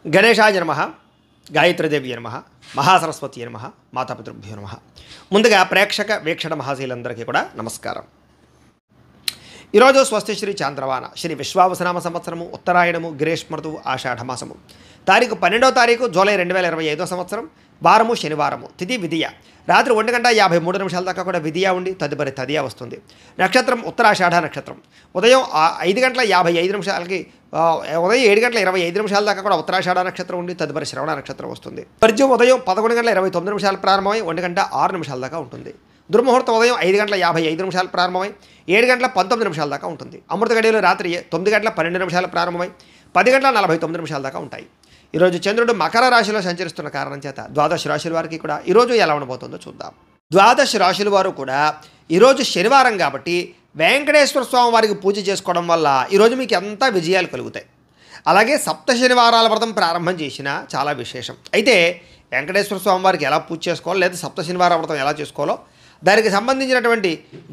గణేశాయ నమః, గాయత్రీదేవి నమః, మహాసరస్వతి నమః, మాతాపితృభ్యో నమః. ముందుగా ప్రేక్షక వీక్షణ మహాశీలందరికీ కూడా నమస్కారం. ఈరోజు స్వస్తి శ్రీ చాంద్రవాన శ్రీ విశ్వావసనామ సంవత్సరము ఉత్తరాయణము గ్రీష్మఋతువు ఆషాఢమాసము తారీఖు 12వ తారీఖు జూలై 2025 సంవత్సరం వారము శనివారము తిథి విధియ రాత్రి 1:53 దాకా కూడా విధియ ఉండి తదుపరి తదియ వస్తుంది. నక్షత్రం ఉత్తరాషాఢ నక్షత్రం ఉదయం 5:55 ఉదయం 7:25 దాకా కూడా ఉత్తరాషాఢ నక్షత్రం ఉండి తదుపరి శ్రవణ నక్షత్రం వస్తుంది. వర్జ్యం ఉదయం 11:29 ప్రారంభమై 1:06 దాకా ఉంటుంది. దుర్ముహూర్తం ఉదయం 5:55 ప్రారంభమై 7:19 దాకా ఉంటుంది. అమృత గడియలు రాత్రి 9:12 ప్రారంభమై 10:49 దాకా ఉంటాయి. ఈరోజు చంద్రుడు మకర రాశిలో సంచరిస్తున్న కారణం చేత ద్వాదశ రాశుల వారికి కూడా ఈరోజు ఎలా ఉండబోతుందో చూద్దాం. ద్వాదశ రాశుల వారు కూడా ఈరోజు శనివారం కాబట్టి వెంకటేశ్వర స్వామి వారికి పూజ చేసుకోవడం వల్ల ఈరోజు మీకు ఎంత విజయాలు కలుగుతాయి. అలాగే సప్త శనివారాల వ్రతం ప్రారంభం చేసినా చాలా విశేషం. అయితే వెంకటేశ్వర స్వామి వారికి ఎలా పూజ చేసుకోవాలో లేదా సప్త శనివార వ్రతం ఎలా చేసుకోవాలో దానికి సంబంధించినటువంటి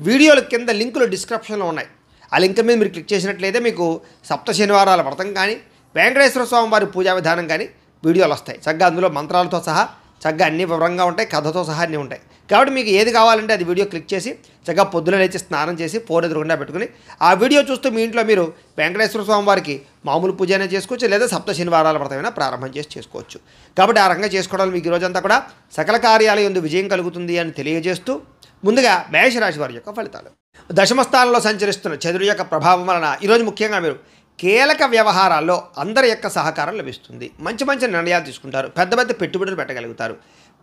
వీడియోల కింద లింకులు డిస్క్రిప్షన్లో ఉన్నాయి. ఆ లింక్ మీద మీరు క్లిక్ చేసినట్లయితే మీకు సప్త శనివారాల వ్రతం కానీ వెంకటేశ్వర స్వామి వారి పూజా విధానం కానీ వీడియోలు వస్తాయి. చక్కగా అందులో మంత్రాలతో సహా చక్కగా అన్ని వివరంగా ఉంటాయి, కథతో సహా అన్నీ ఉంటాయి. కాబట్టి మీకు ఏది కావాలంటే అది వీడియో క్లిక్ చేసి చక్కగా పొద్దున లేచి స్నానం చేసి ఫోన్ ఎదురుగుండా పెట్టుకుని ఆ వీడియో చూస్తూ మీ ఇంట్లో మీరు వెంకటేశ్వర స్వామి వారికి మామూలు పూజ అయినా చేసుకోవచ్చు, లేదా సప్త శనివారాల వ్రతమైనా ప్రారంభం చేసి చేసుకోవచ్చు. కాబట్టి ఆ రకంగా చేసుకోవడం మీకు ఈరోజంతా కూడా సకల కార్యాల యందు విజయం కలుగుతుంది అని తెలియజేస్తూ ముందుగా మేషరాశి వారి యొక్క ఫలితాలు. దశమ స్థానంలో సంచరిస్తున్న చంద్రుడి యొక్క ప్రభావం వలన ఈరోజు ముఖ్యంగా మీరు కీలక వ్యవహారాల్లో అందరి యొక్క సహకారం లభిస్తుంది. మంచి మంచి నిర్ణయాలు తీసుకుంటారు, పెద్ద పెద్ద పెట్టుబడులు పెట్టగలుగుతారు.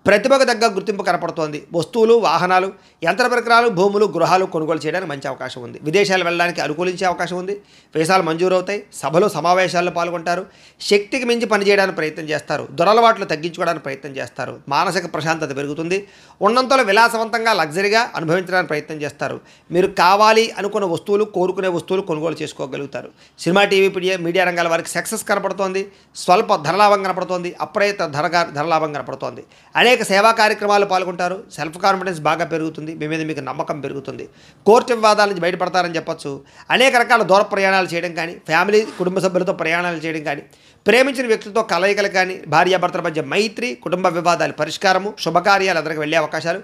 ప్రతిభకు తగ్గ గుర్తింపు కనపడుతోంది. వస్తువులు, వాహనాలు, యంత్ర పరికరాలు, భూములు, గృహాలు కొనుగోలు చేయడానికి మంచి అవకాశం ఉంది. విదేశాలు వెళ్ళడానికి అనుకూలించే అవకాశం ఉంది. వీసాలు మంజూరు అవుతాయి. సభలు, సమావేశాల్లో పాల్గొంటారు. శక్తికి మించి పనిచేయడానికి ప్రయత్నం చేస్తారు. దురలవాట్లు తగ్గించుకోవడానికి ప్రయత్నం చేస్తారు. మానసిక ప్రశాంతత పెరుగుతుంది. ఉన్నంతలో విలాసవంతంగా లగ్జరీగా అనుభవించడానికి ప్రయత్నం చేస్తారు. మీరు కావాలి అనుకున్న వస్తువులు, కోరుకునే వస్తువులు కొనుగోలు చేసుకోగలుగుతారు. సినిమా, టీవీ, మీడియా రంగాల వారికి సక్సెస్ కనపడుతోంది. స్వల్ప ధనలాభం కనపడుతోంది. అప్రయత్న ధనలాభం కనపడుతోంది. అనేక సేవా కార్యక్రమాలు పాల్గొంటారు. సెల్ఫ్ కాన్ఫిడెన్స్ బాగా పెరుగుతుంది. మీ మీద మీకు నమ్మకం పెరుగుతుంది. కోర్టు వివాదాల నుంచి బయటపడతారని చెప్పొచ్చు. అనేక రకాల దూర ప్రయాణాలు చేయడం కానీ, ఫ్యామిలీ కుటుంబ సభ్యులతో ప్రయాణాలు చేయడం కానీ, ప్రేమించిన వ్యక్తులతో కలయికలు కానీ, భార్యాభర్తల మధ్య మైత్రి, కుటుంబ వివాదాలు పరిష్కారము, శుభకార్యాలు ఎదురుకు వెళ్ళే అవకాశాలు,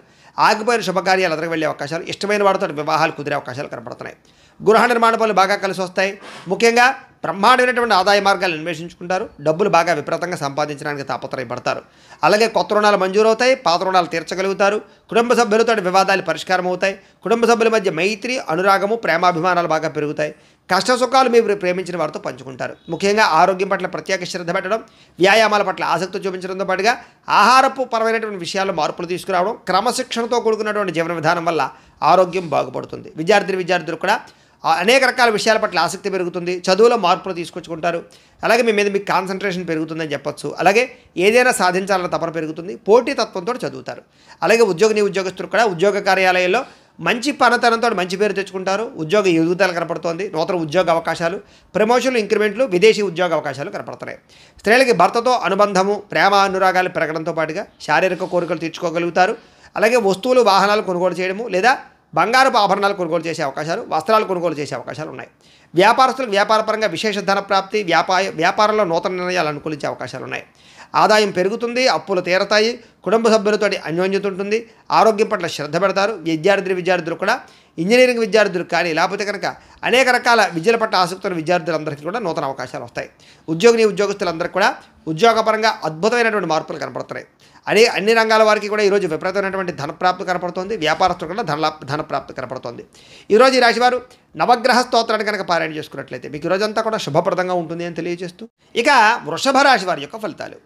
ఆగిపోయిన శుభకార్యాలు ఎదురుకు వెళ్ళే అవకాశాలు, ఇష్టమైన వాడితో వివాహాలు కుదిరే అవకాశాలు కనపడుతున్నాయి. గృహ నిర్మాణ పనులు బాగా కలిసి వస్తాయి. ముఖ్యంగా బ్రహ్మాండమైనటువంటి ఆదాయ మార్గాలు అన్వేషించుకుంటారు. డబ్బులు బాగా విపరీతంగా సంపాదించడానికి తాపత్రయపడతారు. అలాగే కొత్త రుణాలు మంజూరవుతాయి. పాత రుణాలు తీర్చగలుగుతారు. కుటుంబ సభ్యులతో వివాదాలు పరిష్కారం అవుతాయి. కుటుంబ సభ్యుల మధ్య మైత్రి, అనురాగము, ప్రేమాభిమానాలు బాగా పెరుగుతాయి. కష్ట సుఖాలు మీరు ప్రేమించిన వారితో పంచుకుంటారు. ముఖ్యంగా ఆరోగ్యం పట్ల ప్రత్యేక శ్రద్ధ పెట్టడం, వ్యాయామాల పట్ల ఆసక్తి చూపించడంతో పాటుగా ఆహారపు పరమైనటువంటి విషయాల్లో మార్పులు తీసుకురావడం, క్రమశిక్షణతో కూడుకున్నటువంటి జీవన విధానం వల్ల ఆరోగ్యం బాగుపడుతుంది. విద్యార్థులు కూడా అనేక రకాల విషయాల పట్ల ఆసక్తి పెరుగుతుంది. చదువులో మార్పులు తీసుకొచ్చుకుంటారు. అలాగే మీ మీద మీకు కాన్సన్ట్రేషన్ పెరుగుతుందని చెప్పొచ్చు. అలాగే ఏదైనా సాధించాలన్న తపన పెరుగుతుంది. పోటీ తత్వంతో చదువుతారు. అలాగే ఉద్యోగస్తులు కూడా ఉద్యోగ కార్యాలయాల్లో మంచి పనితనంతో మంచి పేరు తెచ్చుకుంటారు. ఉద్యోగ ఎదుగుదల కనపడుతోంది. నూతన ఉద్యోగ అవకాశాలు, ప్రమోషన్లు, ఇంక్రిమెంట్లు, విదేశీ ఉద్యోగ అవకాశాలు కనపడుతున్నాయి. స్త్రీలకి భర్తతో అనుబంధము, ప్రేమ, అనురాగాలు పెరగడంతో పాటుగా శారీరక కోరికలు తీర్చుకోగలుగుతారు. అలాగే వస్తువులు, వాహనాలు కొనుగోలు చేయడము లేదా బంగారపు ఆభరణాలు కొనుగోలు చేసే అవకాశాలు, వస్త్రాలు కొనుగోలు చేసే అవకాశాలు ఉన్నాయి. వ్యాపారస్తులకు వ్యాపారపరంగా విశేష ధన ప్రాప్తి, వ్యాపారంలో నూతన నిర్ణయాలు అనుకూలించే అవకాశాలు ఉన్నాయి. ఆదాయం పెరుగుతుంది. అప్పులు తీరతాయి. కుటుంబ సభ్యులతో అన్యోన్యత ఉంటుంది. ఆరోగ్యం పట్ల శ్రద్ధ పెడతారు. విద్యార్థులు కూడా ఇంజనీరింగ్ విద్యార్థులు కానీ లేకపోతే కనుక అనేక రకాల విద్యల పట్ల ఆసక్తి ఉన్న విద్యార్థులందరికీ కూడా నూతన అవకాశాలు వస్తాయి. ఉద్యోగస్తులందరికీ కూడా ఉద్యోగపరంగా అద్భుతమైనటువంటి మార్పులు కనపడుతున్నాయి. అన్ని రంగాల వారికి కూడా ఈరోజు విపరీతమైనటువంటి ధనప్రాప్తి కనపడుతుంది. వ్యాపారస్తులు కూడా ధనప్రాప్తి కనపడుతుంది. ఈరోజు ఈ రాశివారు నవగ్రహ స్తోత్రాన్ని కనుక పారాయణ చేసుకున్నట్లయితే మీకు ఈరోజంతా కూడా శుభప్రదంగా ఉంటుంది అని తెలియజేస్తూ ఇక వృషభ రాశి వారి యొక్క ఫలితాలు.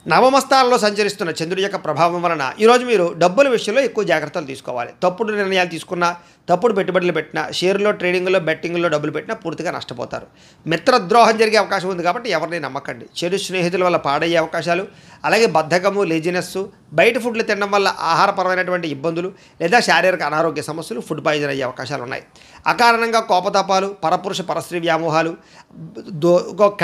నవమ స్థానంలో సంచరిస్తున్న చంద్రుడి యొక్క ప్రభావం వలన ఈరోజు మీరు డబ్బుల విషయంలో ఎక్కువ జాగ్రత్తలు తీసుకోవాలి. తప్పుడు నిర్ణయాలు తీసుకున్నా, తప్పుడు పెట్టుబడులు పెట్టినా, షేర్లో, ట్రేడింగ్లో, బెట్టింగ్లో డబ్బులు పెట్టినా పూర్తిగా నష్టపోతారు. మిత్రద్రోహం జరిగే అవకాశం ఉంది కాబట్టి ఎవరిని నమ్మకండి. చెడు స్నేహితుల వల్ల పాడయ్యే అవకాశాలు, అలాగే బద్ధకము, లేజినెస్, బయట ఫుడ్లు తినడం వల్ల ఆహారపరమైనటువంటి ఇబ్బందులు లేదా శారీరక అనారోగ్య సమస్యలు, ఫుడ్ పాయిజన్ అయ్యే అవకాశాలు ఉన్నాయి. అకారణంగా కోపతాపాలు, పరపురుష పరస్త్రీ వ్యామోహాలు,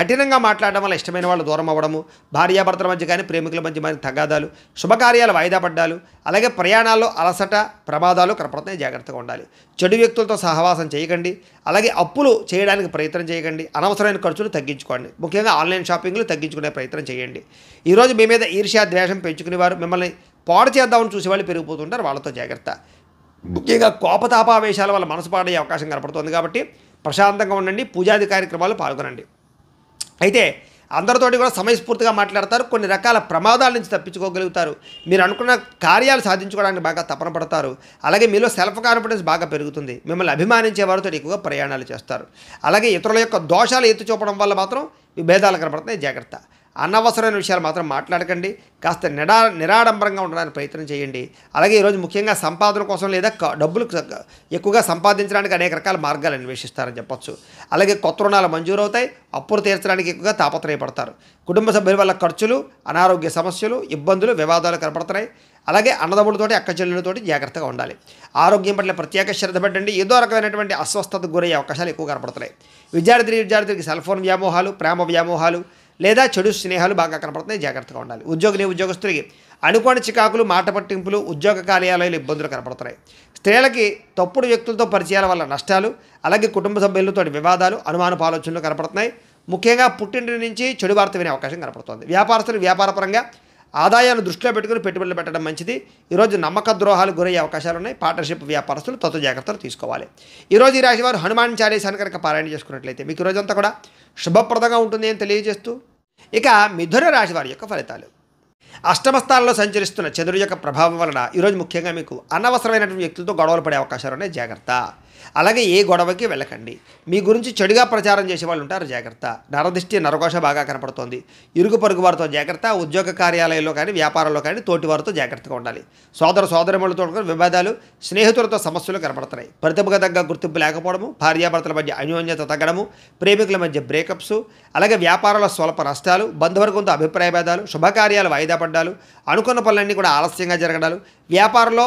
కఠినంగా మాట్లాడడం వల్ల ఇష్టమైన వాళ్ళు దూరం అవ్వడము, భార్యాభర్తల మధ్య కానీ ప్రేమికుల మధ్య తగాదాలు, శుభకార్యాలు వాయిదా పడ్డాలు, అలాగే ప్రయాణాల్లో అలసట, ప్రమాదాలు కనపడుతున్నాయి. జాగ్రత్తగా ఉండాలి. చెడు వ్యక్తులతో సహవాసం చేయకండి. అలాగే అప్పులు చేయడానికి ప్రయత్నం చేయకండి. అనవసరమైన ఖర్చులు తగ్గించుకోండి. ముఖ్యంగా ఆన్లైన్ షాపింగ్లు తగ్గించుకునే ప్రయత్నం చేయండి. ఈరోజు మీ మీద ఈర్ష్య ద్వేషం పెంచుకునేవారు, మిమ్మల్ని పాడు చేద్దామని చూసేవాళ్ళు పెరిగిపోతుంటారు. వాళ్ళతో జాగ్రత్త. ముఖ్యంగా కోపతాపావేశాల వల్ల మనసు పాడయ్యే అవకాశం కనపడుతుంది. కాబట్టి ప్రశాంతంగా ఉండండి. పూజాది కార్యక్రమాలు పాల్గొనండి. అయితే అందరితోటి కూడా సమయస్ఫూర్తిగా మాట్లాడతారు. కొన్ని రకాల ప్రమాదాల నుంచి తప్పించుకోగలుగుతారు. మీరు అనుకున్న కార్యాలు సాధించుకోవడానికి బాగా తపన పడతారు. అలాగే మీలో సెల్ఫ్ కాన్ఫిడెన్స్ బాగా పెరుగుతుంది. మిమ్మల్ని అభిమానించే వారితో ఎక్కువగా ప్రయాణాలు చేస్తారు. అలాగే ఇతరుల యొక్క దోషాలు ఎత్తి చూపడం వల్ల మాత్రం విభేదాలు కనపడుతున్నాయి. జాగ్రత్త. అనవసరమైన విషయాలు మాత్రం మాట్లాడకండి. కాస్త నిరాడంబరంగా ఉండడానికి ప్రయత్నం చేయండి. అలాగే ఈరోజు ముఖ్యంగా సంపాదన కోసం లేదా డబ్బులు ఎక్కువగా సంపాదించడానికి అనేక రకాల మార్గాలు అన్వేషిస్తారని చెప్పొచ్చు. అలాగే కొత్త రుణాలు మంజూరవుతాయి. అప్పులు తీర్చడానికి ఎక్కువగా తాపత్రయపడతారు. కుటుంబ సభ్యుల వల్ల ఖర్చులు, అనారోగ్య సమస్యలు, ఇబ్బందులు, వివాదాలు కనపడుతున్నాయి. అలాగే అన్నదమ్ములతోటి అక్క చెల్లెలతోటి జాగ్రత్తగా ఉండాలి. ఆరోగ్యం పట్ల ప్రత్యేక శ్రద్ధ పెట్టండి. ఏదో రకమైనటువంటి అస్వస్థతకు గురయ్యే అవకాశాలు ఎక్కువ కనపడుతున్నాయి. విద్యార్థికి సెల్ ఫోన్ వ్యామోహాలు, ప్రేమ వ్యామోహాలు లేదా చెడు స్నేహాలు బాగా కనపడుతున్నాయి. జాగ్రత్తగా ఉండాలి. ఉద్యోగస్తులకి అనుకోని చికాకులు, మాట పట్టింపులు, ఉద్యోగ కార్యాలయాలు ఇబ్బందులు కనపడుతున్నాయి. స్త్రీలకి తప్పుడు వ్యక్తులతో పరిచయాల వల్ల నష్టాలు, అలాగే కుటుంబ సభ్యులతో వివాదాలు, అనుమానపు ఆలోచనలు కనపడుతున్నాయి. ముఖ్యంగా పుట్టింటి నుంచి చెడు వార్త వినే అవకాశం కనపడుతుంది. వ్యాపారస్తులు వ్యాపారపరంగా ఆదాయాన్ని దృష్టిలో పెట్టుకుని పెట్టుబడులు పెట్టడం మంచిది. ఈరోజు నమ్మక ద్రోహాలు గురయ్యే అవకాశాలు ఉన్నాయి. పార్ట్నర్షిప్ వ్యాపారస్తులు తత్వ జాగ్రత్తలు తీసుకోవాలి. ఈరోజు ఈ రాశి వారు హనుమాన్ చాలీసాను కనుక పారాయణ చేసుకున్నట్లయితే మీకు ఈరోజంతా కూడా శుభప్రదంగా ఉంటుంది అని తెలియజేస్తూ, ఇక మిథున రాశి వారి యొక్క ఫలితాలు. అష్టమ స్థానంలో సంచరిస్తున్న చంద్రుడి యొక్క ప్రభావం వలన ఈరోజు ముఖ్యంగా మీకు అనవసరమైనటువంటి వ్యక్తులతో గొడవలు పడే అవకాశాలు ఉన్నాయి. జాగ్రత్త. అలాగే ఏ గొడవకి వెళ్ళకండి. మీ గురించి చెడుగా ప్రచారం చేసే వాళ్ళు ఉంటారు. జాగ్రత్త. నరదిష్టి, నరఘోష బాగా కనపడుతోంది. ఇరుగు పొరుగు వారితో జాగ్రత్త. ఉద్యోగ కార్యాలయంలో కానీ వ్యాపారంలో కానీ తోటి వారితో జాగ్రత్తగా ఉండాలి. సోదరమణులతో వివాదాలు, స్నేహితులతో సమస్యలు కనపడుతున్నాయి. ప్రతిభకు తగ్గ గుర్తింపు లేకపోవడము, భార్యాభర్తల మధ్య అన్యోన్యత తగ్గడము, ప్రేమికుల మధ్య బ్రేకప్స్, అలాగే వ్యాపారంలో స్వల్ప నష్టాలు, బంధువర్గంతో అభిప్రాయ భేదాలు, శుభకార్యాలు వాయిదా పడ్డాలు, అనుకున్న పనులన్నీ కూడా ఆలస్యంగా జరగడాలు, వ్యాపారంలో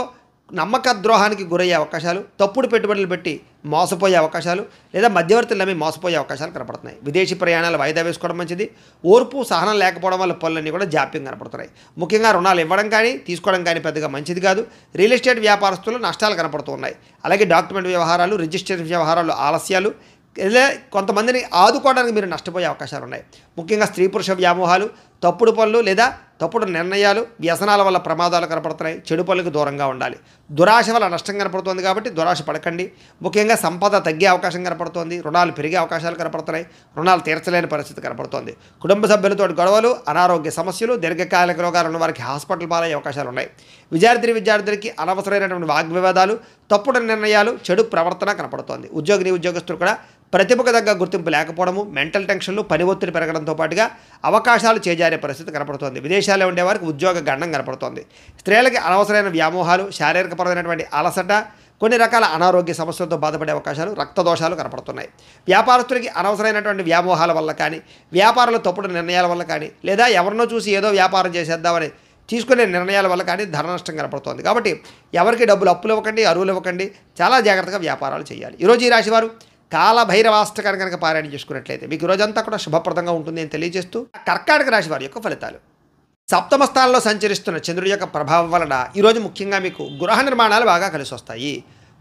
నమ్మక ద్రోహానికి గురయ్యే అవకాశాలు, తప్పుడు పెట్టుబడులు పెట్టి మోసపోయే అవకాశాలు లేదా మధ్యవర్తులు నమ్మి మోసపోయే అవకాశాలు కనపడుతున్నాయి. విదేశీ ప్రయాణాలు వాయిదా వేసుకోవడం మంచిది. ఓర్పు, సహనం లేకపోవడం వల్ల పనులన్నీ కూడా జాప్యం కనపడుతున్నాయి. ముఖ్యంగా రుణాలు ఇవ్వడం కానీ తీసుకోవడం కానీ పెద్దగా మంచిది కాదు. రియల్ ఎస్టేట్ వ్యాపారస్తులు నష్టాలు కనపడుతున్నాయి. అలాగే డాక్యుమెంట్ వ్యవహారాలు, రిజిస్ట్రేషన్ వ్యవహారాలు ఆలస్యాలు, లేదా కొంతమందిని ఆదుకోవడానికి మీరు నష్టపోయే అవకాశాలు ఉన్నాయి. ముఖ్యంగా స్త్రీ పురుష వ్యామోహాలు, తప్పుడు పనులు లేదా తప్పుడు నిర్ణయాలు, వ్యసనాల వల్ల ప్రమాదాలు కనపడుతున్నాయి. చెడు పనులకు దూరంగా ఉండాలి. దురాశ వల్ల నష్టం కనపడుతుంది. కాబట్టి దురాశ పడకండి. ముఖ్యంగా సంపద తగ్గే అవకాశం కనపడుతోంది. రుణాలు పెరిగే అవకాశాలు కనపడుతున్నాయి. రుణాలు తీర్చలేని పరిస్థితి కనపడుతోంది. కుటుంబ సభ్యులతో గొడవలు, అనారోగ్య సమస్యలు, దీర్ఘకాలిక రోగాలు ఉన్న వారికి హాస్పిటల్ పాలయ్యే అవకాశాలు ఉన్నాయి. విద్యార్థులకి అనవసరమైనటువంటి వాగ్వివాదాలు, తప్పుడు నిర్ణయాలు, చెడు ప్రవర్తన కనపడుతోంది. ఉద్యోగస్తులు కూడా ప్రతిభకు తగ్గ గుర్తింపు లేకపోవడము, మెంటల్ టెన్షన్లు, పని ఒత్తిడి పెరగడంతో పాటుగా అవకాశాలు చేజారే పరిస్థితి కనపడుతోంది. విదేశాల్లో ఉండేవారికి ఉద్యోగ గండం కనపడుతోంది. స్త్రీలకి అనవసరమైన వ్యామోహాలు, శారీరకపరమైనటువంటి అలసట, కొన్ని రకాల అనారోగ్య సమస్యలతో బాధపడే అవకాశాలు, రక్తదోషాలు కనపడుతున్నాయి. వ్యాపారస్తులకి అనవసరమైనటువంటి వ్యామోహాల వల్ల కానీ, వ్యాపారంలో తప్పుడు నిర్ణయాల వల్ల కానీ, లేదా ఎవరినో చూసి ఏదో వ్యాపారం చేసేద్దామని తీసుకునే నిర్ణయాల వల్ల కానీ ధన నష్టం కనపడుతోంది. కాబట్టి ఎవరికి డబ్బులు అప్పులు ఇవ్వకండి, అరువులు ఇవ్వకండి. చాలా జాగ్రత్తగా వ్యాపారాలు చేయాలి. ఈరోజు ఈ రాశివారు కాలభైరవాష్టకాన్ని కనుక పారాయణ చేసుకున్నట్లయితే మీకు రోజంతా కూడా శుభప్రదంగా ఉంటుంది అని తెలియజేస్తూ, కర్కాటక రాశి వారి యొక్క ఫలితాలు. సప్తమ స్థానంలో సంచరిస్తున్న చంద్రుడి యొక్క ప్రభావం వలన ఈరోజు ముఖ్యంగా మీకు గృహ నిర్మాణాలు బాగా కలిసి వస్తాయి.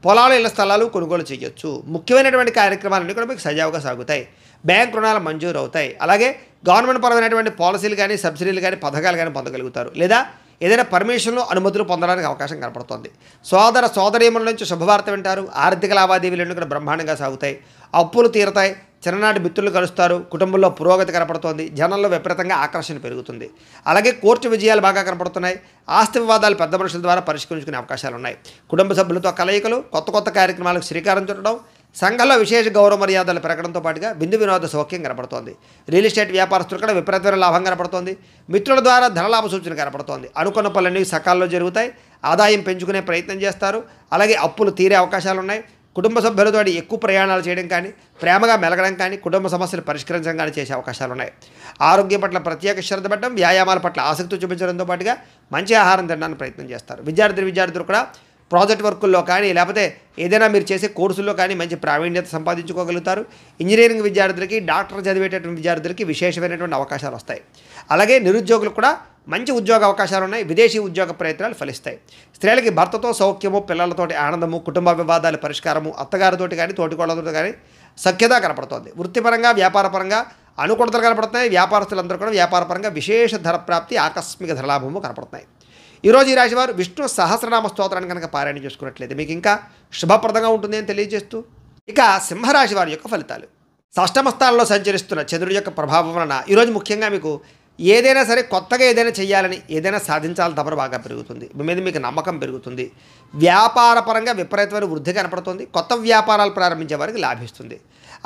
పొలాలు, ఇళ్ల స్థలాలు కొనుగోలు చేయొచ్చు. ముఖ్యమైనటువంటి కార్యక్రమాలన్నీ కూడా మీకు సజావుగా సాగుతాయి. బ్యాంక్ రుణాలు మంజూరు అవుతాయి. అలాగే గవర్నమెంట్ పరమైనటువంటి పాలసీలు కానీ, సబ్సిడీలు కానీ, పథకాలు కానీ పొందగలుగుతారు. లేదా ఏదైనా పర్మిషన్లు, అనుమతులు పొందడానికి అవకాశం కనపడుతుంది. సోదరీమణుల నుంచి శుభవార్త వింటారు. ఆర్థిక లావాదేవీలన్నీ కూడా బ్రహ్మాండంగా సాగుతాయి. అప్పులు తీరతాయి. చిన్ననాటి మిత్రులు కలుస్తారు. కుటుంబంలో పురోగతి కనపడుతోంది. జనంలో విపరీతంగా ఆకర్షణ పెరుగుతుంది. అలాగే కోర్టు విజయాలు బాగా కనపడుతున్నాయి. ఆస్తి వివాదాలు పెద్ద మనుషుల ద్వారా పరిష్కరించుకునే అవకాశాలు ఉన్నాయి. కుటుంబ సభ్యులతో కలయికలు, కొత్త కార్యక్రమాలకు శ్రీకారం చుట్టడం, సంఘంలో విశేష గౌరవ మర్యాదలు పెరగడంతో పాటుగా విందు వినోద సౌఖ్యం కనపడుతోంది. రియల్ ఎస్టేట్ వ్యాపారస్తులు కూడా విపరీతమైన లాభం కనపడుతోంది. మిత్రుల ద్వారా ధనలాభ సూచన కనపడుతోంది. అనుకున్న పనులన్నీ సకాలంలో జరుగుతాయి. ఆదాయం పెంచుకునే ప్రయత్నం చేస్తారు. అలాగే అప్పులు తీరే అవకాశాలు ఉన్నాయి. కుటుంబ సభ్యులతో ఎక్కువ ప్రయాణాలు చేయడం కానీ, ప్రేమగా మెలగడం కానీ, కుటుంబ సమస్యలు పరిష్కరించడం కానీ చేసే అవకాశాలు ఉన్నాయి. ఆరోగ్యం పట్ల ప్రత్యేక శ్రద్ధ పెట్టడం, వ్యాయామాల పట్ల ఆసక్తి చూపించడంతో పాటుగా మంచి ఆహారం తినడానికి ప్రయత్నం చేస్తారు. విద్యార్థులు కూడా ప్రాజెక్ట్ వర్కుల్లో కానీ లేకపోతే ఏదైనా మీరు చేసే కోర్సుల్లో కానీ మంచి ప్రావీణ్యత సంపాదించుకోగలుగుతారు. ఇంజనీరింగ్ విద్యార్థులకి, డాక్టర్ చదివేటటువంటి విద్యార్థులకి విశేషమైనటువంటి అవకాశాలు వస్తాయి. అలాగే నిరుద్యోగులకు కూడా మంచి ఉద్యోగ అవకాశాలు ఉన్నాయి. విదేశీ ఉద్యోగ ప్రయత్నాలు ఫలిస్తాయి. స్త్రీలకి భర్తతో సౌఖ్యము, పిల్లలతోటి ఆనందము, కుటుంబ వివాదాల పరిష్కారము, అత్తగారితోటి కానీ తోటికోళ్ళతో కానీ సఖ్యత కనపడుతోంది. వృత్తిపరంగా, వ్యాపారపరంగా అనుకూలతలు కనపడుతున్నాయి. వ్యాపారస్తులందరూ కూడా వ్యాపారపరంగా విశేష ధర ప్రాప్తి, ఆకస్మిక ధరలాభము కనపడుతున్నాయి. ఈరోజు ఈ రాశివారు విష్ణు సహస్రనామ స్తోత్రాన్ని కనుక పారాయణ చేసుకున్నట్లయితే మీకు ఇంకా శుభప్రదంగా ఉంటుంది అని తెలియజేస్తూ, ఇక సింహరాశి వారి యొక్క ఫలితాలు. షష్టమ స్థానంలో సంచరిస్తున్న చంద్రుడి యొక్క ప్రభావం వలన ఈరోజు ముఖ్యంగా మీకు ఏదైనా సరే కొత్తగా ఏదైనా చేయాలని, ఏదైనా సాధించాలని తపన బాగా పెరుగుతుంది. మీ మీద మీకు నమ్మకం పెరుగుతుంది. వ్యాపారపరంగా విపరీతమైన వృద్ధి కనపడుతుంది. కొత్త వ్యాపారాలు ప్రారంభించే వారికి లాభిస్తుంది.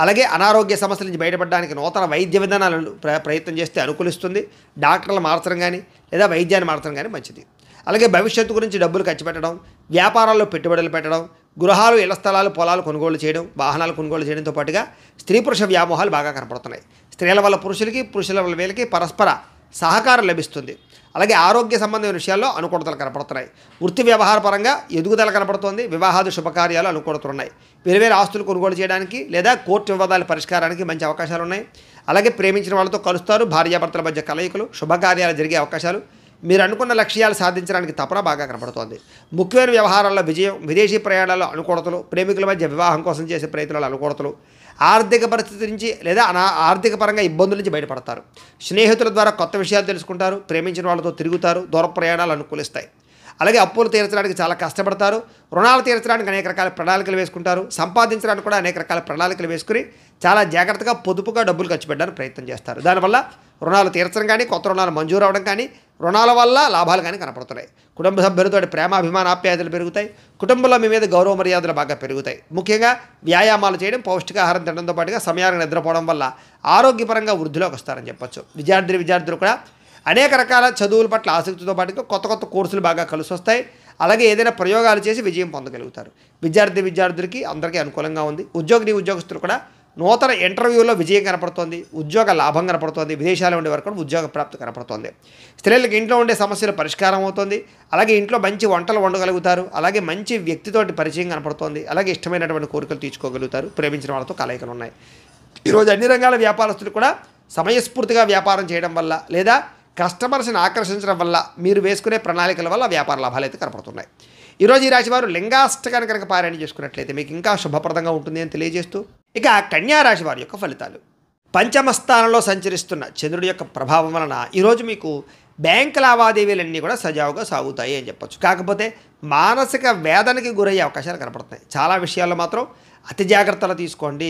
అలాగే అనారోగ్య సమస్యల నుంచి బయటపడడానికి నూతన వైద్య విధానాలను ప్రయత్నం చేస్తే అనుకూలిస్తుంది. డాక్టర్లు మార్చడం కానీ లేదా వైద్యాన్ని మార్చడం కానీ మంచిది. అలాగే భవిష్యత్తు గురించి డబ్బులు ఖర్చు పెట్టడం, వ్యాపారాల్లో పెట్టుబడులు పెట్టడం, గృహాలు, ఇళ్ల స్థలాలు, పొలాలు కొనుగోలు చేయడం, వాహనాలు కొనుగోలు చేయడంతో పాటుగా స్త్రీ పురుష వ్యామోహాలు బాగా కనపడుతున్నాయి. స్త్రీల వల్ల పురుషులకి, పురుషుల వల్ల వీళ్ళకి పరస్పర సహకారం లభిస్తుంది. అలాగే ఆరోగ్య సంబంధమైన విషయాల్లో అనుకూలతలు కనపడుతున్నాయి. వృత్తి వ్యవహార పరంగా ఎదుగుదల కనపడుతోంది. వివాహాది శుభకార్యాలు అనుకూలతలున్నాయి. వేరు ఆస్తులు కొనుగోలు చేయడానికి లేదా కోర్టు వివాదాల పరిష్కారానికి మంచి అవకాశాలు ఉన్నాయి. అలాగే ప్రేమించిన వాళ్ళతో కలుస్తారు. భార్యాభర్తల మధ్య కలయికలు, శుభకార్యాలు జరిగే అవకాశాలు, మీరు అనుకున్న లక్ష్యాలు సాధించడానికి తపన బాగా కనపడుతోంది. ముఖ్యమైన వ్యవహారాల్లో విజయం, విదేశీ ప్రయాణాల్లో అనుకూలతలు, ప్రేమికుల మధ్య వివాహం కోసం చేసే ప్రయత్నాలు అనుకూలతలు, ఆర్థిక పరిస్థితి నుంచి లేదా ఆర్థిక పరంగా ఇబ్బందుల నుంచి బయటపడతారు. స్నేహితుల ద్వారా కొత్త విషయాలు తెలుసుకుంటారు. ప్రేమించిన వాళ్ళతో తిరుగుతారు. దూర ప్రయాణాలు అనుకూలిస్తాయి. అలాగే అప్పులు తీర్చడానికి చాలా కష్టపడతారు. రుణాలు తీర్చడానికి అనేక రకాల ప్రణాళికలు వేసుకుంటారు. సంపాదించడానికి కూడా అనేక రకాల ప్రణాళికలు వేసుకుని చాలా జాగ్రత్తగా పొదుపుగా డబ్బులు ఖర్చు పెట్టడానికి ప్రయత్నం చేస్తారు. దానివల్ల రుణాలు తీర్చడం కానీ, కొత్త రుణాలు మంజూరు అవడం కానీ, రుణాల వల్ల లాభాలు కానీ కనపడుతున్నాయి. కుటుంబ సభ్యులతో ప్రేమాభిమానాప్యాయతలు పెరుగుతాయి. కుటుంబంలో మీ మీద గౌరవ మర్యాదలు బాగా పెరుగుతాయి. ముఖ్యంగా వ్యాయామాలు చేయడం, పౌష్టికాహారం తినడంతో పాటుగా సమయానికి నిద్రపోవడం వల్ల ఆరోగ్యపరంగా వృద్ధిలోకి వస్తారని చెప్పొచ్చు. విద్యార్థులు కూడా అనేక రకాల చదువుల పట్ల ఆసక్తితో పాటుగా కొత్త కొత్త కోర్సులు బాగా కలిసి వస్తాయి. అలాగే ఏదైనా ప్రయోగాలు చేసి విజయం పొందగలుగుతారు. విద్యార్థులకి అందరికీ అనుకూలంగా ఉంది. ఉద్యోగస్తులు కూడా నూతన ఇంటర్వ్యూలో విజయం కనపడుతోంది. ఉద్యోగ లాభం కనపడుతోంది. విదేశాల్లో ఉండే వరకు కూడా ఉద్యోగ ప్రాప్తి కనపడుతోంది. స్త్రీలకు ఇంట్లో ఉండే సమస్యలు పరిష్కారం అవుతుంది. అలాగే ఇంట్లో మంచి వంటలు వండగలుగుతారు. అలాగే మంచి వ్యక్తితోటి పరిచయం కనపడుతోంది. అలాగే ఇష్టమైనటువంటి కోరికలు తీర్చుకోగలుగుతారు. ప్రేమించిన వాళ్ళతో కలయికలు ఉన్నాయి. ఈరోజు అన్ని రంగాల వ్యాపారస్తులు కూడా సమయస్ఫూర్తిగా వ్యాపారం చేయడం వల్ల లేదా కస్టమర్స్ని ఆకర్షించడం వల్ల మీరు వేసుకునే ప్రణాళికల వల్ల వ్యాపార లాభాలు అయితే కనపడుతున్నాయి. ఈరోజు ఈ రాశి వారు లింగాష్టకాన్ని కనుక పారాయణ చేసుకున్నట్లయితే మీకు ఇంకా శుభప్రదంగా ఉంటుంది అని తెలియజేస్తూ, ఇక కన్యా రాశి వారి యొక్క ఫలితాలు. పంచమ స్థానంలో సంచరిస్తున్న చంద్రుడి యొక్క ప్రభావం వలన ఈరోజు మీకు బ్యాంక్ లావాదేవీలన్నీ కూడా సజావుగా సాగుతాయి అని చెప్పొచ్చు. కాకపోతే మానసిక వేదనకి గురయ్యే అవకాశాలు కనపడుతున్నాయి. చాలా విషయాల్లో మాత్రం అతి జాగ్రత్తలు తీసుకోండి.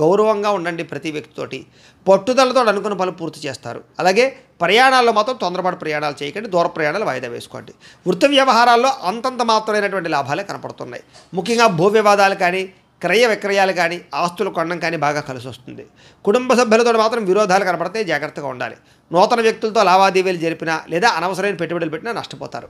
గౌరవంగా ఉండండి. ప్రతి వ్యక్తితోటి పట్టుదలతో అనుకున్న పనులు పూర్తి చేస్తారు. అలాగే ప్రయాణాల్లో మాత్రం తొందరపాటు ప్రయాణాలు చేయకండి. దూర ప్రయాణాలు వాయిదా వేసుకోండి. వృత్తి వ్యవహారాల్లో అంతంత మాత్రమైనటువంటి లాభాలే కనపడుతున్నాయి. ముఖ్యంగా భూ వివాదాలు కానీ, క్రయ విక్రయాలు కానీ, ఆస్తులు కొనడం కానీ బాగా కలిసి వస్తుంది. కుటుంబ సభ్యులతో మాత్రం విరోధాలు కనపడతాయి. జాగ్రత్తగా ఉండాలి. నూతన వ్యక్తులతో లావాదేవీలు జరిపినా లేదా అనవసరమైన పెట్టుబడులు పెట్టినా నష్టపోతారు.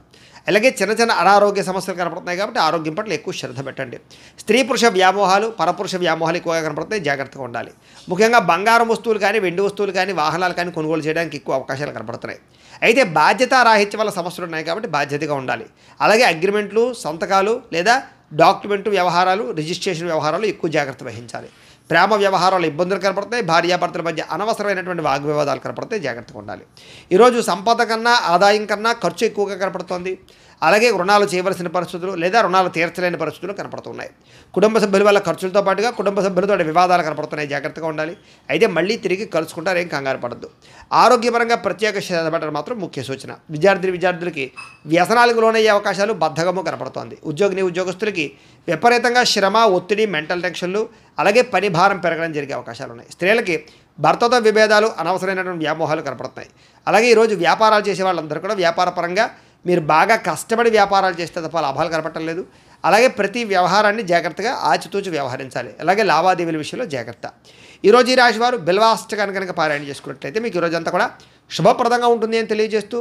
అలాగే చిన్న అనారోగ్య సమస్యలు కనపడుతున్నాయి కాబట్టి ఆరోగ్యం పట్ల ఎక్కువ శ్రద్ధ పెట్టండి. స్త్రీ పురుష వ్యామోహాలు, పరపురుష వ్యామోహాలు ఎక్కువగా కనపడుతున్నాయి. జాగ్రత్తగా ఉండాలి. ముఖ్యంగా బంగారం వస్తువులు కానీ, వెండి వస్తువులు కానీ, వాహనాలు కానీ కొనుగోలు చేయడానికి ఎక్కువ అవకాశాలు కనపడుతున్నాయి. అయితే బాధ్యతారాహిత్యం వల్ల సమస్యలు ఉన్నాయి కాబట్టి బాధ్యతగా ఉండాలి. అలాగే అగ్రిమెంట్లు, సంతకాలు లేదా డాక్యుమెంట్ వ్యవహారాలు, రిజిస్ట్రేషన్ వ్యవహారాలు ఎక్కువ జాగ్రత్త వహించాలి. ప్రేమ వ్యవహారాలు ఇబ్బందులు కనపడతాయి. భార్యాభర్తల మధ్య అనవసరమైనటువంటి వాగ్వివాదాలు కనపడతాయి. జాగ్రత్తగా ఉండాలి. ఈరోజు సంపద కన్నా, ఆదాయం కన్నా ఖర్చు ఎక్కువగా కనపడుతోంది. అలాగే రుణాలు చేయవలసిన పరిస్థితులు లేదా రుణాలు తీర్చలేని పరిస్థితులు కనపడుతున్నాయి. కుటుంబ సభ్యుల వల్ల ఖర్చులతో పాటుగా కుటుంబ సభ్యులతో వివాదాలు కనపడుతున్నాయి. జాగ్రత్తగా ఉండాలి. అయితే మళ్ళీ తిరిగి కలుసుకుంటారు. ఏం కంగారు పడద్దు. ఆరోగ్యపరంగా ప్రత్యేక శ్రద్ధ పెట్టడం మాత్రం ముఖ్య సూచన. విద్యార్థులకి వ్యసనాలకు లోనయ్యే అవకాశాలు బద్ధకము కనపడుతోంది. ఉద్యోగస్తులకి విపరీతంగా శ్రమ, ఒత్తిడి, మెంటల్ టెన్షన్లు, అలాగే పని భారం పెరగడం జరిగే అవకాశాలు ఉన్నాయి. స్త్రీలకి భర్తతో విభేదాలు, అనవసరమైనటువంటి వ్యామోహాలు కనపడుతున్నాయి. అలాగే ఈరోజు వ్యాపారాలు చేసే వాళ్ళందరూ కూడా వ్యాపారపరంగా మీరు బాగా కష్టపడి వ్యాపారాలు చేస్తే తప్ప లాభాలు కనపడటం లేదు. అలాగే ప్రతి వ్యవహారాన్ని జాగ్రత్తగా ఆచితూచి వ్యవహరించాలి. అలాగే లావాదేవీల విషయంలో జాగ్రత్త. ఈరోజు ఈ రాశి వారు బిల్వాష్టకాన్ని కనుక పారాయణ చేసుకున్నట్లయితే మీకు ఈరోజు అంతా కూడా శుభప్రదంగా ఉంటుంది అని తెలియజేస్తూ,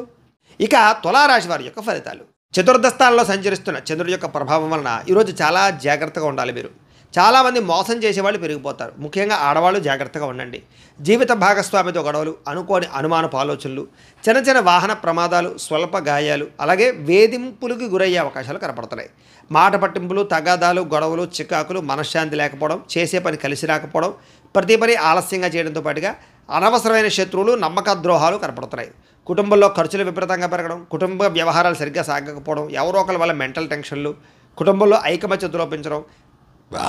ఇక తులారాశి వారి యొక్క ఫలితాలు. చతుర్థ స్థానంలో సంచరిస్తున్న చంద్రుడి యొక్క ప్రభావం వలన ఈరోజు చాలా జాగ్రత్తగా ఉండాలి. మీరు చాలామంది మోసం చేసేవాళ్ళు పెరిగిపోతారు. ముఖ్యంగా ఆడవాళ్ళు జాగ్రత్తగా ఉండండి. జీవిత భాగస్వామితో గొడవలు, అనుకోని అనుమానపు ఆలోచనలు, చిన్న చిన్న వాహన ప్రమాదాలు, స్వల్ప గాయాలు, అలాగే వేధింపులకు గురయ్యే అవకాశాలు కనపడుతున్నాయి. మాట పట్టింపులు, తగాదాలు, గొడవలు, చికాకులు, మనశ్శాంతి లేకపోవడం, చేసే పని కలిసి రాకపోవడం, ప్రతి పని ఆలస్యంగా చేయడంతో పాటుగా అనవసరమైన శత్రువులు, నమ్మక ద్రోహాలు కనపడుతున్నాయి. కుటుంబంలో ఖర్చులు విపరీతంగా పెరగడం, కుటుంబ వ్యవహారాలు సరిగ్గా సాగకపోవడం, ఎవరో ఒకరి వల్ల మెంటల్ టెన్షన్లు, కుటుంబంలో ఐకమత్యత లోపించడం,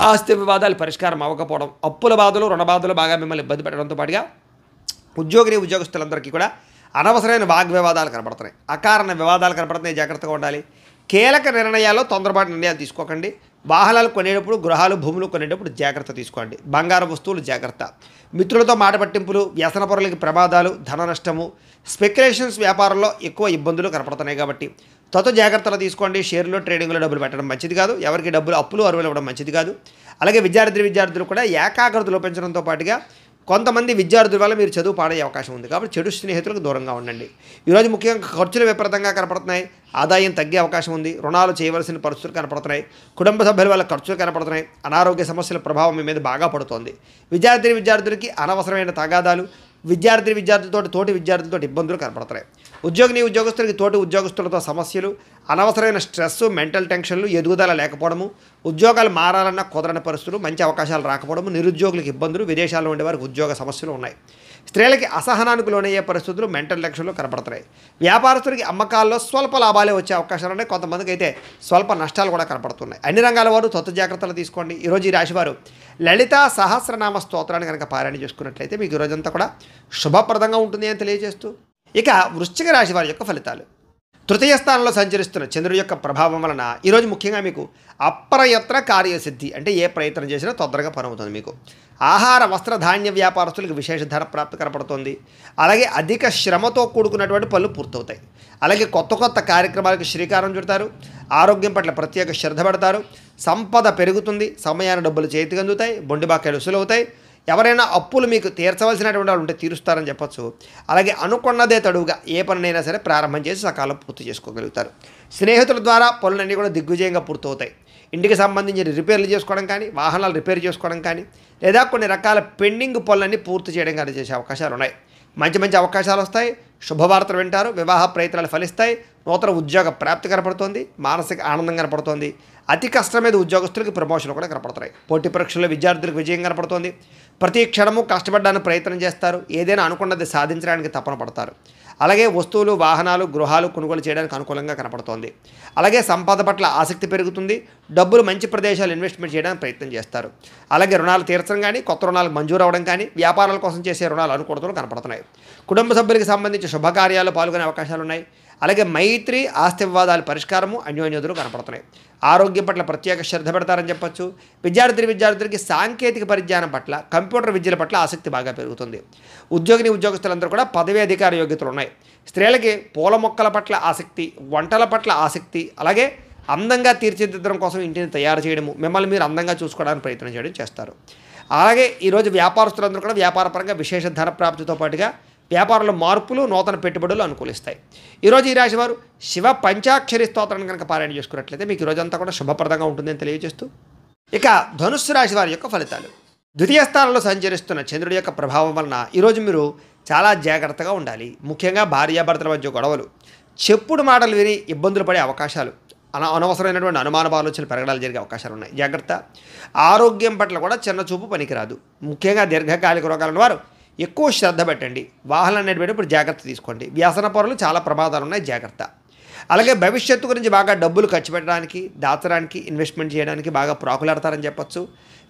ఆస్తి వివాదాలు పరిష్కారం అవ్వకపోవడం, అప్పుల బాధలు, రుణ బాధలు బాగా మిమ్మల్ని ఇబ్బంది పెట్టడంతో పాటుగా ఉద్యోగస్తులందరికీ కూడా అనవసరమైన వాగ్వివాదాలు కనపడుతున్నాయి. అకారణ వివాదాలు కనపడుతున్నాయి. జాగ్రత్తగా ఉండాలి. కీలక నిర్ణయాల్లో తొందరపాటు నిర్ణయాలు తీసుకోకండి. వాహనాలు కొనేటప్పుడు, గృహాలు, భూములు కొనేటప్పుడు జాగ్రత్త తీసుకోండి. బంగారు వస్తువులు జాగ్రత్త. మిత్రులతో మాట పట్టింపులు, వ్యసన పరులకి ప్రమాదాలు, ధన నష్టము, స్పెక్యులేషన్స్ వ్యాపారంలో ఎక్కువ ఇబ్బందులు కనపడుతున్నాయి. కాబట్టి జాగ్రత్తలు తీసుకోండి. షేర్లో, ట్రేడింగ్లో డబ్బులు పెట్టడం మంచిది కాదు. ఎవరికి డబ్బులు అప్పులు అరువులు ఇవ్వడం మంచిది కాదు. అలాగే విద్యార్థులు కూడా ఏకాగ్రత లోపించడంతో పాటుగా కొంతమంది విద్యార్థుల వల్ల మీరు చదువు పాడే అవకాశం ఉంది. కాబట్టి చెడు స్నేహితులకు దూరంగా ఉండండి. ఈరోజు ముఖ్యంగా ఖర్చులు విపరీతంగా కనపడుతున్నాయి. ఆదాయం తగ్గే అవకాశం ఉంది. రుణాలు చేయవలసిన పరిస్థితులు కనపడుతున్నాయి. కుటుంబ సభ్యుల వల్ల ఖర్చులు కనపడుతున్నాయి. అనారోగ్య సమస్యల ప్రభావం మీ మీద బాగా పడుతోంది. విద్యార్థులకి అనవసరమైన తగాదాలు, తోటి విద్యార్థులతో ఇబ్బందులు కనపడుతున్నాయి. ఉద్యోగస్తులకి తోటి ఉద్యోగస్తులతో సమస్యలు, అనవసరమైన స్ట్రెస్, మెంటల్ టెన్షన్లు, ఎదుగుదల లేకపోవడము, ఉద్యోగాలు మారాలన్నా కుదరని పరిస్థితులు, మంచి అవకాశాలు రాకపోవడము, నిరుద్యోగులకు ఇబ్బందులు, విదేశాల్లో ఉండేవారికి ఉద్యోగ సమస్యలు ఉన్నాయి. స్త్రీలకి అసహనానికి లోనయ్యే పరిస్థితులు, మెంటల్ టెన్షన్లు కనపడుతున్నాయి. వ్యాపారస్తులకి అమ్మకాల్లో స్వల్ప లాభాలే వచ్చే అవకాశాలు ఉన్నాయి. కొంతమందికి అయితే స్వల్ప నష్టాలు కూడా కనపడుతున్నాయి. అన్ని రంగాల వారు జాగ్రత్తలు తీసుకోండి. ఈరోజు ఈ రాశివారు లలితా సహస్రనామ స్తోత్రాన్ని కనుక పారాయణ చేసుకున్నట్లయితే మీకు ఈరోజంతా కూడా శుభప్రదంగా ఉంటుంది అని తెలియజేస్తూ, ఇక వృశ్చిక రాశి వారి యొక్క ఫలితాలు. తృతీయ స్థానంలో సంచరిస్తున్న చంద్రుడి యొక్క ప్రభావం వలన ఈరోజు ముఖ్యంగా మీకు అప్రయత్న కార్యసిద్ధి, అంటే ఏ ప్రయత్నం చేసినా తొందరగా పని అవుతుంది. మీకు ఆహార, వస్త్ర, ధాన్య వ్యాపారస్తులకు విశేష ధర ప్రాప్తి కనపడుతుంది. అలాగే అధిక శ్రమతో కూడుకున్నటువంటి పనులు పూర్తవుతాయి. అలాగే కొత్త కార్యక్రమాలకు శ్రీకారం చుడతారు. ఆరోగ్యం పట్ల ప్రత్యేక శ్రద్ధ పెడతారు. సంపద పెరుగుతుంది. సమయాన్ని డబ్బులు చేతికి అందుతాయి. బొండి బాకాయలు వసూలవుతాయి. ఎవరైనా అప్పులు మీకు తీర్చవలసినటువంటి వాళ్ళు ఉంటే తీరుస్తారని చెప్పచ్చు. అలాగే అనుకున్నదే తడువుగా ఏ పనినైనా సరే ప్రారంభం చేసి సకాలం పూర్తి చేసుకోగలుగుతారు. స్నేహితుల ద్వారా పనులన్నీ కూడా దిగ్విజయంగా పూర్తవుతాయి. ఇంటికి సంబంధించిన రిపేర్లు చేసుకోవడం కానీ, వాహనాలు రిపేర్ చేసుకోవడం కానీ, లేదా కొన్ని రకాల పెండింగ్ పనులన్నీ పూర్తి చేయడం కానీ చేసే అవకాశాలు ఉన్నాయి. మంచి అవకాశాలు వస్తాయి. శుభవార్తలు వింటారు. వివాహ ప్రయత్నాలు ఫలిస్తాయి. నూతన ఉద్యోగ ప్రాప్తి కనపడుతోంది. మానసిక ఆనందం కనపడుతోంది. అతి కష్టం మీద ఉద్యోగస్తులకి ప్రమోషన్లు కూడా కనపడుతున్నాయి. పోటీ పరీక్షల్లో విద్యార్థులకు విజయం కనపడుతోంది. ప్రతి క్షణము కష్టపడడానికి ప్రయత్నం చేస్తారు. ఏదైనా అనుకున్నది సాధించడానికి తపన పడతారు. అలాగే వస్తువులు, వాహనాలు, గృహాలు కొనుగోలు చేయడానికి అనుకూలంగా కనపడుతోంది. అలాగే సంపద పట్ల ఆసక్తి పెరుగుతుంది. డబ్బులు మంచి ప్రదేశాలు ఇన్వెస్ట్మెంట్ చేయడానికి ప్రయత్నం చేస్తారు. అలాగే రుణాలు తీర్చడం కానీ, కొత్త రుణాలు మంజూరు అవ్వడం కానీ, వ్యాపారాల కోసం చేసే రుణాలు అనుకూలతలు కనపడుతున్నాయి. కుటుంబ సభ్యులకు సంబంధించి శుభకార్యాలు పాల్గొనే అవకాశాలు ఉన్నాయి. అలాగే మైత్రి, ఆస్తి వివాదాల పరిష్కారము, అన్యోన్యతలు కనపడుతున్నాయి. ఆరోగ్యం పట్ల ప్రత్యేక శ్రద్ధ పెడతారని చెప్పచ్చు. విద్యార్థులకి సాంకేతిక పరిజ్ఞానం పట్ల, కంప్యూటర్ విద్యల పట్ల ఆసక్తి బాగా పెరుగుతుంది. ఉద్యోగస్తులందరూ కూడా పదవీ అధికార యోగ్యతలు ఉన్నాయి. స్త్రీలకి పూల మొక్కల పట్ల ఆసక్తి, వంటల పట్ల ఆసక్తి, అలాగే అందంగా తీర్చిదిద్దడం కోసం ఇంటిని తయారు చేయడము, మిమ్మల్ని మీరు అందంగా చూసుకోవడానికి ప్రయత్నం చేయడం చేస్తారు. అలాగే ఈరోజు వ్యాపారస్తులందరూ కూడా వ్యాపారపరంగా విశేష ధన ప్రాప్తితో పాటుగా వ్యాపారంలో మార్పులు, నూతన పెట్టుబడులు అనుకూలిస్తాయి. ఈరోజు ఈ రాశి వారు శివ పంచాక్షరి స్తోత్రాన్ని కనుక పారాయణ చేసుకున్నట్లయితే మీకు ఈరోజంతా కూడా శుభప్రదంగా ఉంటుందని తెలియజేస్తూ, ఇక ధనుస్సు రాశి వారి యొక్క ఫలితాలు. ద్వితీయ స్థానంలో సంచరిస్తున్న చంద్రుడి యొక్క ప్రభావం వలన ఈరోజు మీరు చాలా జాగ్రత్తగా ఉండాలి. ముఖ్యంగా భార్యాభర్తల మధ్య గొడవలు, చెప్పుడు మాటలు విని ఇబ్బందులు పడే అవకాశాలు, అనవసరమైనటువంటి అనుమాన ఆలోచనలు పెరగడాలు జరిగే అవకాశాలు ఉన్నాయి. జాగ్రత్త. ఆరోగ్యం పట్ల కూడా చిన్న చూపు పనికిరాదు. ముఖ్యంగా దీర్ఘకాలిక రోగాలను వారు ఎక్కువ శ్రద్ధ పెట్టండి. వాహనాలు నడిపేటప్పుడు జాగ్రత్త తీసుకోండి. వ్యసన పరులు చాలా ప్రమాదాలు ఉన్నాయి. జాగ్రత్త. అలాగే భవిష్యత్తు గురించి బాగా డబ్బులు ఖర్చు పెట్టడానికి, దాచడానికి, ఇన్వెస్ట్మెంట్ చేయడానికి బాగా ప్రాకులాడతారని చెప్పచ్చు.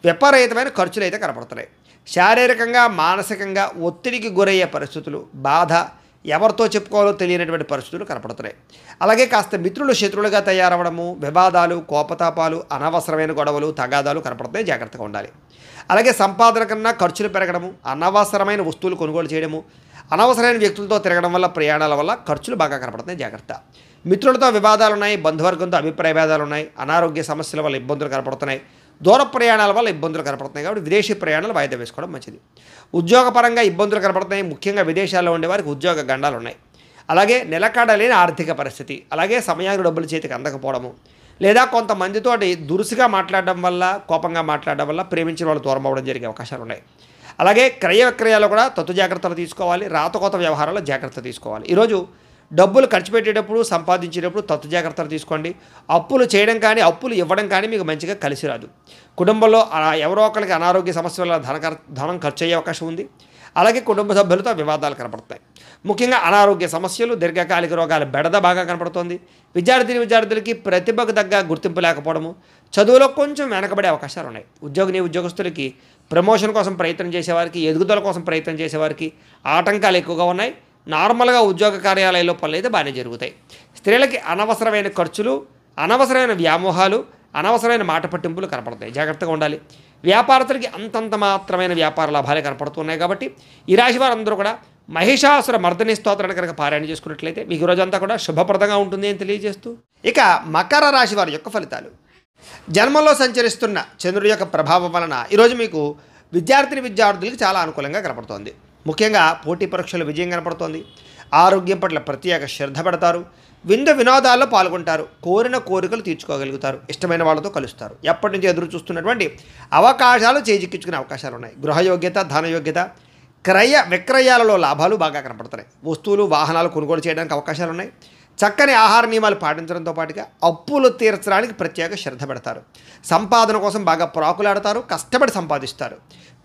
విపరీతమైన ఖర్చులు అయితే కనపడుతున్నాయి. శారీరకంగా, మానసికంగా ఒత్తిడికి గురయ్యే పరిస్థితులు, బాధ, ఎవరితో చెప్పుకోవాలో తెలియనటువంటి పరిస్థితులు కనపడుతున్నాయి. అలాగే కాస్త మిత్రులు శత్రువులుగా తయారవడము, వివాదాలు, కోపతాపాలు, అనవసరమైన గొడవలు, తగాదాలు కనపడుతున్నాయి. జాగ్రత్తగా ఉండాలి. అలాగే సంపాదన కన్నా ఖర్చులు పెరగడము, అనవసరమైన వస్తువులు కొనుగోలు చేయడము, అనవసరమైన వ్యక్తులతో తిరగడం వల్ల, ప్రయాణాల వల్ల ఖర్చులు బాగా కనపడుతున్నాయి. జాగ్రత్త. మిత్రులతో వివాదాలు ఉన్నాయి. బంధువర్గంతో అభిప్రాయ భేదాలు ఉన్నాయి. అనారోగ్య సమస్యల వల్ల ఇబ్బందులు కనపడుతున్నాయి. దూర ప్రయాణాల వల్ల ఇబ్బందులు కనపడుతున్నాయి. కాబట్టి విదేశీ ప్రయాణాలు వాయిదా వేసుకోవడం మంచిది. ఉద్యోగపరంగా ఇబ్బందులు కనపడుతున్నాయి. ముఖ్యంగా విదేశాల్లో ఉండేవారికి ఉద్యోగ గండాలు ఉన్నాయి. అలాగే నిలకడలేని ఆర్థిక పరిస్థితి, అలాగే సమయానికి డబ్బులు చేతికి అందకపోవడము, లేదా కొంతమందితోటి దురుసుగా మాట్లాడడం వల్ల, కోపంగా మాట్లాడడం వల్ల ప్రేమించిన వాళ్ళు దూరం అవ్వడం జరిగే అవకాశాలు ఉన్నాయి. అలాగే క్రయ విక్రయాలు కూడా తత్తు జాగ్రత్తలు తీసుకోవాలి. రాతకోత వ్యవహారాల్లో జాగ్రత్త తీసుకోవాలి. ఈరోజు డబ్బులు ఖర్చు పెట్టేటప్పుడు, సంపాదించేటప్పుడు తత్తు జాగ్రత్తలు తీసుకోండి. అప్పులు చేయడం కానీ, అప్పులు ఇవ్వడం కానీ మీకు మంచిగా కలిసి రాదు. కుటుంబంలో ఎవరో ఒకరికి అనారోగ్య సమస్య వల్ల ధనం ఖర్చు అయ్యే అవకాశం ఉంది. అలాగే కుటుంబ సభ్యులతో వివాదాలు కనపడతాయి. ముఖ్యంగా అనారోగ్య సమస్యలు, దీర్ఘకాలిక రోగాల బెడద బాగా కనపడుతోంది. విద్యార్థులకి ప్రతిభకు తగ్గ గుర్తింపు లేకపోవడము, చదువులో కొంచెం వెనకబడే అవకాశాలు ఉన్నాయి. ఉద్యోగస్తులకి ప్రమోషన్ కోసం ప్రయత్నం చేసేవారికి, ఎదుగుదల కోసం ప్రయత్నం చేసేవారికి ఆటంకాలు ఎక్కువగా ఉన్నాయి. నార్మల్గా ఉద్యోగ కార్యాలయాల్లో పనులు అయితే బాగానే జరుగుతాయి. స్త్రీలకి అనవసరమైన ఖర్చులు, అనవసరమైన వ్యామోహాలు, అనవసరమైన మాట పట్టింపులు కనపడతాయి. జాగ్రత్తగా ఉండాలి. వ్యాపారస్తులకి అంతంత మాత్రమైన వ్యాపార లాభాలే కనపడుతున్నాయి. కాబట్టి ఈ రాశి వారందరూ కూడా మహిషాసుర మర్దని స్తోత్రాన్ని కనుక పారాయణ చేసుకున్నట్లయితే మీకు రోజంతా కూడా శుభప్రదంగా ఉంటుంది అని తెలియజేస్తూ, ఇక మకర రాశి వారి యొక్క ఫలితాలు. జన్మంలో సంచరిస్తున్న చంద్రుడి యొక్క ప్రభావం వలన ఈరోజు మీకు విద్యార్థులకి చాలా అనుకూలంగా కనపడుతోంది. ముఖ్యంగా పోటీ పరీక్షలు విజయం కనపడుతోంది. ఆరోగ్యం పట్ల ప్రత్యేక శ్రద్ధ పెడతారు. వినోదాల్లో పాల్గొంటారు. కోరిన కోరికలు తీర్చుకోగలుగుతారు. ఇష్టమైన వాళ్ళతో కలుస్తారు. ఎప్పటి నుంచి ఎదురు చూస్తున్నటువంటి అవకాశాలు చేజిక్కించుకునే అవకాశాలు ఉన్నాయి. గృహయోగ్యత, ధనయోగ్యత, క్రయ విక్రయాలలో లాభాలు బాగా కనపడుతున్నాయి. వస్తువులు, వాహనాలు కొనుగోలు చేయడానికి అవకాశాలు ఉన్నాయి. చక్కని ఆహార నియమాలు పాటించడంతో పాటుగా అప్పులు తీర్చడానికి ప్రత్యేక శ్రద్ధ పెడతారు. సంపాదన కోసం బాగా ప్రాకులాడతారు. కష్టపడి సంపాదిస్తారు.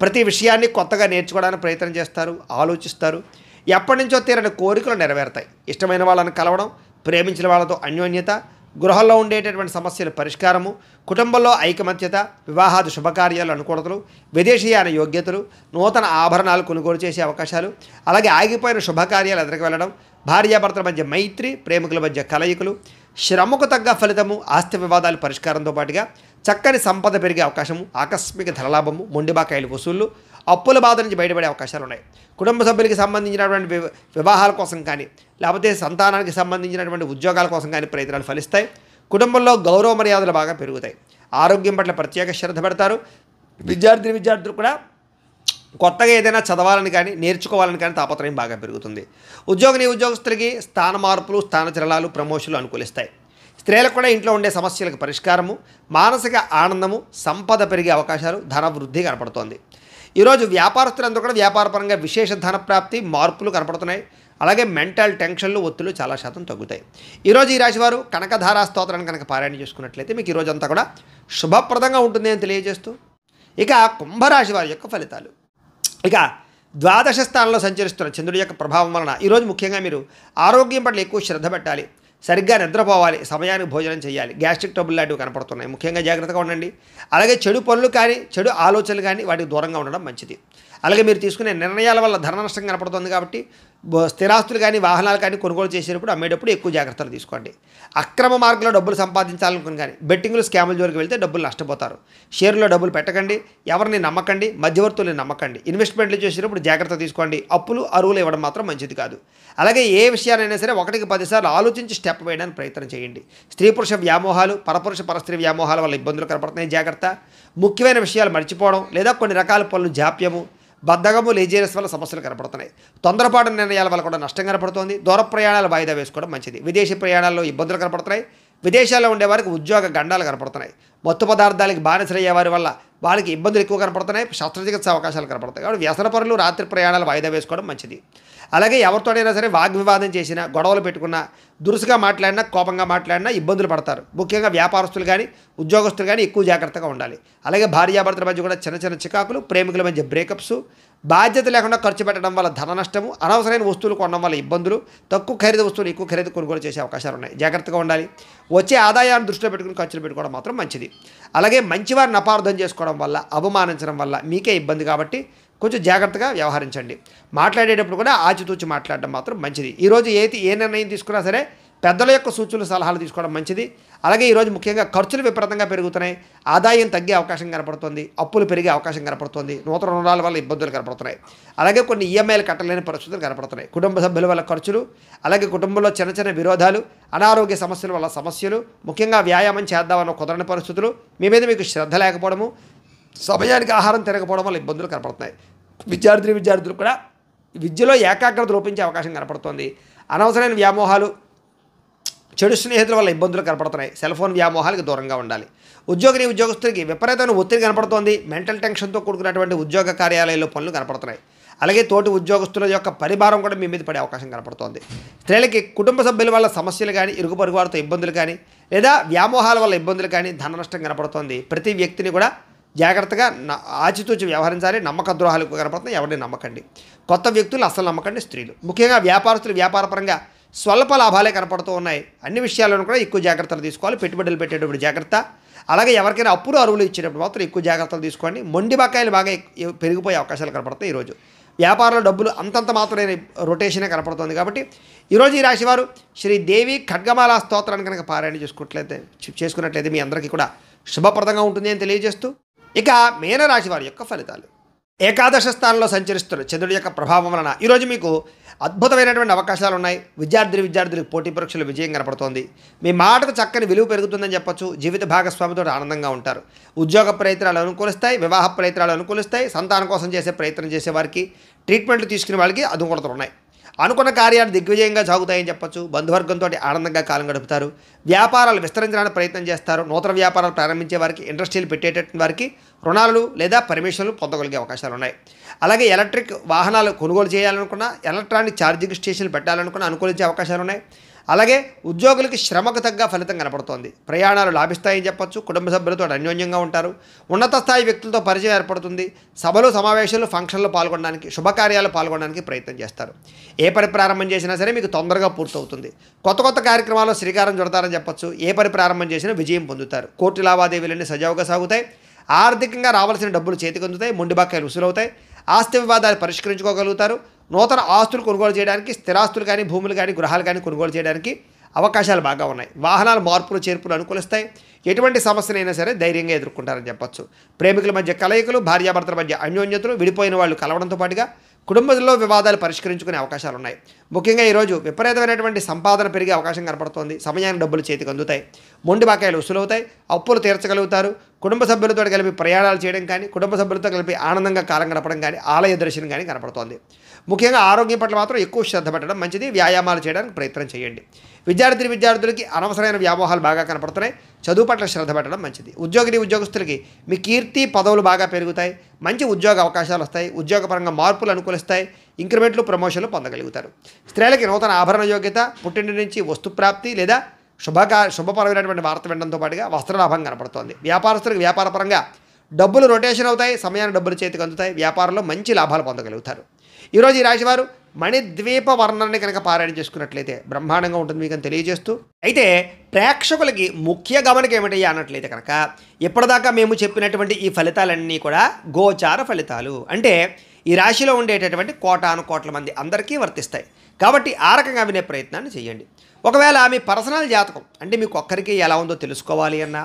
ప్రతి విషయాన్ని కొత్తగా నేర్చుకోవడానికి ప్రయత్నం చేస్తారు. ఆలోచిస్తారు. ఎప్పటి నుంచో తీరని కోరికలు నెరవేరుతాయి. ఇష్టమైన వాళ్ళని కలవడం, ప్రేమించిన వాళ్ళతో అన్యోన్యత, గృహంలో ఉండేటటువంటి సమస్యల పరిష్కారము, కుటుంబంలో ఐకమత్యత, వివాహాది శుభకార్యాలు అనుకూలతలు, విదేశీయాన యోగ్యతలు, నూతన ఆభరణాలు కొనుగోలు చేసే అవకాశాలు, అలాగే ఆగిపోయిన శుభకార్యాలు ఎదురుకు వెళ్ళడం, భార్యాభర్తల మధ్య మైత్రి, ప్రేమికుల మధ్య కలయికలు, శ్రమకు తగ్గ ఫలితము, ఆస్తి వివాదాల పరిష్కారంతో పాటుగా చక్కని సంపద పెరిగే అవకాశము, ఆకస్మిక ధనలాభము, మొండిబాకాయలు వసూళ్లు, అప్పుల బాధ నుంచి బయటపడే అవకాశాలు ఉన్నాయి. కుటుంబ సభ్యులకి సంబంధించినటువంటి వివాహాల కోసం కానీ, లేకపోతే సంతానానికి సంబంధించినటువంటి ఉద్యోగాల కోసం కానీ ప్రయత్నాలు ఫలిస్తాయి. కుటుంబంలో గౌరవ మర్యాదలు బాగా పెరుగుతాయి. ఆరోగ్యం పట్ల ప్రత్యేక శ్రద్ధ పెడతారు. విద్యార్థులు కూడా కొత్తగా ఏదైనా చదవాలని కానీ, నేర్చుకోవాలని కానీ తాపత్రయం బాగా పెరుగుతుంది. ఉద్యోగస్తులకి స్థాన మార్పులు, స్థానచలనాలు, ప్రమోషన్లు అనుకూలిస్తాయి. స్త్రీలకు కూడా ఇంట్లో ఉండే సమస్యలకు పరిష్కారము, మానసిక ఆనందము, సంపద పెరిగే అవకాశాలు, ధన వృద్ధి కనపడుతోంది. ఈరోజు వ్యాపారస్తులందరూ కూడా వ్యాపారపరంగా విశేష ధన ప్రాప్తి, మార్పులు కనపడుతున్నాయి. అలాగే మెంటల్ టెన్షన్లు, ఒత్తిళ్లు చాలా శాతం తగ్గుతాయి. ఈరోజు ఈ రాశివారు కనకధారా స్తోత్రాన్ని కనుక పారాయణ చేసుకున్నట్లయితే మీకు ఈరోజు అంతా కూడా శుభప్రదంగా ఉంటుంది అని తెలియజేస్తూ, ఇక కుంభరాశి వారి యొక్క ఫలితాలు. ఇక ద్వాదశ స్థానంలో సంచరిస్తున్న చంద్రుడి యొక్క ప్రభావం వలన ఈరోజు ముఖ్యంగా మీరు ఆరోగ్యం పట్ల ఎక్కువ శ్రద్ధ పెట్టాలి. సరిగ్గా నిద్రపోవాలి. సమయానికి భోజనం చేయాలి. గ్యాస్ట్రిక్ ట్రబుల్ లాంటివి కనపడుతున్నాయి. ముఖ్యంగా జాగ్రత్తగా ఉండండి. అలాగే చెడు పనులు కానీ, చెడు ఆలోచనలు కానీ వాటికి దూరంగా ఉండడం మంచిది. అలాగే మీరు తీసుకునే నిర్ణయాల వల్ల ధన నష్టం కనపడుతుంది. కాబట్టి స్థిరాస్తులు కానీ, వాహనాలు కానీ కొనుగోలు చేసేటప్పుడు, అమ్మేటప్పుడు ఎక్కువ జాగ్రత్తలు తీసుకోండి. అక్రమ మార్గంలో డబ్బులు సంపాదించాలనుకుని కానీ బెట్టింగ్లు, స్కాముల జోలికి వెళ్తే డబ్బులు నష్టపోతారు. షేర్లో డబ్బులు పెట్టకండి. ఎవరిని నమ్మకండి. మధ్యవర్తుల్ని నమ్మకండి. ఇన్వెస్ట్మెంట్లు చేసేటప్పుడు జాగ్రత్త తీసుకోండి. అప్పులు, అరువులు ఇవ్వడం మాత్రం మంచిది కాదు. అలాగే ఏ విషయానైనా సరే 1కి 10 సార్లు ఆలోచించి స్టెప్ వేయడానికి ప్రయత్నం చేయండి. స్త్రీ పురుష వ్యామోహాలు, పరపురుష పరస్త్రీ వ్యామోహాల వల్ల ఇబ్బందులు కనపడుతున్నాయి. జాగ్రత్త. ముఖ్యమైన విషయాలు మర్చిపోవడం, లేదా కొన్ని రకాల పనులు జాప్యము, బద్ధకము, లేజీనెస్ వల్ల సమస్యలు కనపడుతున్నాయి. తొందరపాటు నిర్ణయాల వల్ల కూడా నష్టం కనపడుతుంది. దూర ప్రయాణాలు వాయిదా వేసుకోవడం మంచిది. విదేశీ ప్రయాణాల్లో ఇబ్బందులు కనపడుతున్నాయి. విదేశాల్లో ఉండేవారికి ఉద్యోగ గండాలు కనపడుతున్నాయి. మత్తు పదార్థాలకి బానిసలయ్యే వారి వల్ల వాళ్ళకి ఇబ్బందులు ఎక్కువ కనపడుతున్నాయి. శస్త్రచికిత్స అవకాశాలు కనపడతాయి. కాబట్టి వ్యసన పనులు, రాత్రి ప్రయాణాలు వాయిదా వేసుకోవడం మంచిది. అలాగే ఎవరితోనైనా సరే వాగ్వివాదం చేసినా, గొడవలు పెట్టుకున్నా, దురుసుగా మాట్లాడినా, కోపంగా మాట్లాడినా ఇబ్బందులు పడతారు. ముఖ్యంగా వ్యాపారస్తులు కానీ, ఉద్యోగస్తులు కానీ ఎక్కువ జాగ్రత్తగా ఉండాలి. అలాగే భార్యాభర్తల మధ్య కూడా చిన్న చిన్న చికాకులు, ప్రేమికుల మధ్య బ్రేకప్స్, బాధ్యత లేకుండా ఖర్చు పెట్టడం వల్ల ధన నష్టము, అనవసరమైన వస్తువులు కొనడం వల్ల ఇబ్బందులు, తక్కువ ఖరీదు వస్తువులు ఎక్కువ ఖరీదు కొనుగోలు చేసే అవకాశాలు ఉన్నాయి. జాగ్రత్తగా ఉండాలి. వచ్చే ఆదాయాన్ని దృష్టిలో పెట్టుకుని ఖర్చులు పెట్టుకోవడం మాత్రం మంచిది. అలాగే మంచివారిని అపార్థం చేసుకోవడం వల్ల, అవమానించడం వల్ల మీకే ఇబ్బంది. కాబట్టి కొంచెం జాగ్రత్తగా వ్యవహరించండి. మాట్లాడేటప్పుడు కూడా ఆచితూచి మాట్లాడడం మాత్రం మంచిది. ఈరోజు ఏ నిర్ణయం తీసుకున్నా సరే పెద్దల యొక్క సూచనలు, సలహాలు తీసుకోవడం మంచిది. అలాగే ఈరోజు ముఖ్యంగా ఖర్చులు విపరీతంగా పెరుగుతున్నాయి. ఆదాయం తగ్గే అవకాశం కనపడుతుంది. అప్పులు పెరిగే అవకాశం కనపడుతుంది. నూతన రుణాల వల్ల ఇబ్బందులు కనపడుతున్నాయి. అలాగే కొన్ని ఈఎంఐలు కట్టలేని పరిస్థితులు కనపడుతున్నాయి. కుటుంబ సభ్యుల వల్ల ఖర్చులు, అలాగే కుటుంబంలో చిన్న చిన్న విరోధాలు, అనారోగ్య సమస్యల వల్ల సమస్యలు, ముఖ్యంగా వ్యాయామం చేద్దామన్న కుదరని పరిస్థితులు, మీ మీద మీకు శ్రద్ధ లేకపోవడము, సమయానికి ఆహారం తినకపోవడం వల్ల ఇబ్బందులు కనపడుతున్నాయి. విద్యార్థులు కూడా విద్యలో ఏకాగ్రత లోపించే అవకాశం కనపడుతుంది. అనవసరమైన వ్యామోహాలు, చెడు స్నేహితుల వల్ల ఇబ్బందులు కనపడుతున్నాయి. సెల్ ఫోన్ వ్యామోహాలకు దూరంగా ఉండాలి. ఉద్యోగిని ఉద్యోగస్తులకి విపరీతమైన ఒత్తిడి కనపడుతోంది. మెంటల్ టెన్షన్తో కూడుకున్నటువంటి ఉద్యోగ కార్యాలయాల్లో పనులు కనపడుతున్నాయి. అలాగే తోటి ఉద్యోగస్తుల యొక్క పరిభారం కూడా మీ మీద పడే అవకాశం కనపడుతోంది. స్త్రీలకి కుటుంబ సభ్యుల వల్ల సమస్యలు కానీ, ఇరుగు పొరుగు వారితో ఇబ్బందులు కానీ, లేదా వ్యామోహాల వల్ల ఇబ్బందులు కానీ, ధన నష్టం కనపడుతోంది. ప్రతి వ్యక్తిని కూడా జాగ్రత్తగా ఆచితూచి వ్యవహరించాలి. నమ్మక ద్రోహాలు కనపడుతున్నాయి, ఎవరిని నమ్మకండి. కొత్త వ్యక్తులు అసలు నమ్మకండి. స్త్రీలు ముఖ్యంగా వ్యాపారస్తులు వ్యాపారపరంగా స్వల్ప లాభాలే కనపడుతూ ఉన్నాయి. అన్ని విషయాల్లోనూ కూడా ఎక్కువ జాగ్రత్తలు తీసుకోవాలి. పెట్టుబడులు పెట్టేటప్పుడు జాగ్రత్త, అలాగే ఎవరికైనా అప్పులు అరువులు ఇచ్చేటప్పుడు మాత్రం ఎక్కువ జాగ్రత్తలు తీసుకోండి. మొండి బకాయిలు బాగా పెరిగిపోయే అవకాశాలు కనపడతాయి. ఈరోజు వ్యాపారంలో డబ్బులు అంతంత మాత్రమే రొటేషనే కనపడుతుంది. కాబట్టి ఈరోజు ఈ రాశివారు శ్రీదేవి ఖడ్గమాల స్తోత్రాన్ని కనుక పారాయణ చేసుకున్నట్లయితే మీ అందరికీ కూడా శుభప్రదంగా ఉంటుంది అని తెలియజేస్తూ, ఇక మీనరాశి వారి యొక్క ఫలితాలు. ఏకాదశ స్థానంలో సంచరిస్తున్న చంద్రుడి యొక్క ప్రభావం వలన ఈరోజు మీకు అద్భుతమైనటువంటి అవకాశాలు ఉన్నాయి. విద్యార్థులకు పోటీ పరీక్షలు విజయం కనపడుతోంది. మీ మాటకు చక్కని విలువ పెరుగుతుందని చెప్పొచ్చు. జీవిత భాగస్వామితో ఆనందంగా ఉంటారు. ఉద్యోగ ప్రయత్నాలు అనుకూలిస్తాయి. వివాహ ప్రయత్నాలు అనుకూలిస్తాయి. సంతానం కోసం చేసే ప్రయత్నం చేసే వారికి, ట్రీట్మెంట్లు తీసుకునే వాళ్ళకి అనుకూలతలు ఉన్నాయి. అనుకున్న కార్యాలు దిగ్విజయంగా సాగుతాయని చెప్పొచ్చు. బంధువర్గంతో ఆనందంగా కాలం గడుపుతారు. వ్యాపారాలు విస్తరించడానికి ప్రయత్నం చేస్తారు. నూతన వ్యాపారాలు ప్రారంభించే వారికి, ఇండస్ట్రీలు పెట్టేటటువంటి వారికి రుణాలు లేదా పర్మిషన్లు పొందగలిగే అవకాశాలు ఉన్నాయి. అలాగే ఎలక్ట్రిక్ వాహనాలు కొనుగోలు చేయాలనుకున్నా, ఎలక్ట్రానిక్ ఛార్జింగ్ స్టేషన్లు పెట్టాలనుకున్నా అనుకూలించే అవకాశాలు ఉన్నాయి. అలాగే ఉద్యోగులకి శ్రమకు తగ్గ ఫలితం కనపడుతోంది. ప్రయాణాలు లాభిస్తాయని చెప్పొచ్చు. కుటుంబ సభ్యులతో అన్యోన్యంగా ఉంటారు. ఉన్నత స్థాయి వ్యక్తులతో పరిచయం ఏర్పడుతుంది. సభలు, సమావేశాలు, ఫంక్షన్లు పాల్గొనడానికి, శుభకార్యాలు పాల్గొనడానికి ప్రయత్నం చేస్తారు. ఏ పని ప్రారంభం చేసినా సరే మీకు తొందరగా పూర్తవుతుంది. కొత్త కార్యక్రమాల్లో శ్రీకారం చుడతారని చెప్పొచ్చు. ఏ పని ప్రారంభం చేసినా విజయం పొందుతారు. కోర్టు లావాదేవీలన్నీ సజావుగా సాగుతాయి. ఆర్థికంగా రావాల్సిన డబ్బులు చేతికి అందుతాయి. మొండి బకాయిలు వసూలవుతాయి. ఆస్తి వివాదాలు పరిష్కరించుకోగలుగుతారు. నూతన ఆస్తులు కొనుగోలు చేయడానికి, స్థిరాస్తులు కానీ, భూములు కానీ, గృహాలు కానీ కొనుగోలు చేయడానికి అవకాశాలు బాగా ఉన్నాయి. వాహనాల మార్పులు చేర్పులు అనుకూలిస్తాయి. ఎటువంటి సమస్యనైనా సరే ధైర్యంగా ఎదుర్కొంటారని చెప్పొచ్చు. ప్రేమికుల మధ్య కలయికలు, భార్యాభర్తల మధ్య అన్యోన్యతలు, విడిపోయిన వాళ్ళు కలవడంతో పాటుగా కుటుంబంలో వివాదాలు పరిష్కరించుకునే అవకాశాలు ఉన్నాయి. ముఖ్యంగా ఈరోజు విపరీతమైనటువంటి సంపాదన పెరిగే అవకాశం కనపడుతోంది. సమయానికి డబ్బులు చేతికి అందుతాయి. మొండి బకాయిలు వసూలవుతాయి. అప్పులు తీర్చగలుగుతారు. కుటుంబ సభ్యులతో కలిపి ప్రయాణాలు చేయడం కానీ, కుటుంబ సభ్యులతో కలిపి ఆనందంగా కాలం గడపడం కానీ, ఆలయ దర్శనం కానీ కనపడుతోంది. ముఖ్యంగా ఆరోగ్యం పట్ల మాత్రం ఎక్కువ శ్రద్ధ పెట్టడం మంచిది. వ్యాయామాలు చేయడానికి ప్రయత్నం చేయండి. విద్యార్థులకి అనవసరమైన వ్యామోహాలు బాగా కనపడుతున్నాయి. చదువు పట్ల శ్రద్ధ పెట్టడం మంచిది. ఉద్యోగస్తులకి మీ కీర్తి పదవులు బాగా పెరుగుతాయి. మంచి ఉద్యోగ అవకాశాలు వస్తాయి. ఉద్యోగపరంగా మార్పులు అనుకూలిస్తాయి. ఇంక్రిమెంట్లు, ప్రమోషన్లు పొందగలుగుతారు. స్త్రీలకి నూతన ఆభరణ యోగ్యత, పుట్టింటి నుంచి వస్తుప్రాప్తి లేదా శుభపరమైనటువంటి వార్త వినడంతో పాటుగా వస్త్రలాభం కనపడుతోంది. వ్యాపారస్తులకు వ్యాపారపరంగా డబ్బులు రొటేషన్ అవుతాయి. సమయానికి డబ్బులు చేతికి అందుతాయి. వ్యాపారంలో మంచి లాభాలు పొందగలుగుతారు. ఈరోజు ఈ రాశివారు మణిద్వీప వర్ణాన్ని కనుక పారాయణ చేసుకున్నట్లయితే బ్రహ్మాండంగా ఉంటుంది మీకు అని తెలియజేస్తూ, అయితే ప్రేక్షకులకి ముఖ్య గమనిక ఏమిటయ్యా అన్నట్లయితే కనుక ఇప్పటిదాకా మేము చెప్పినటువంటి ఈ ఫలితాలన్నీ కూడా గోచార ఫలితాలు. అంటే ఈ రాశిలో ఉండేటటువంటి కోటాను కోట్ల మంది అందరికీ వర్తిస్తాయి. కాబట్టి ఆ రకంగా వినే ప్రయత్నాన్ని చేయండి. ఒకవేళ మీ పర్సనల్ జాతకం అంటే మీకు ఒక్కరికి ఎలా ఉందో తెలుసుకోవాలి అన్నా,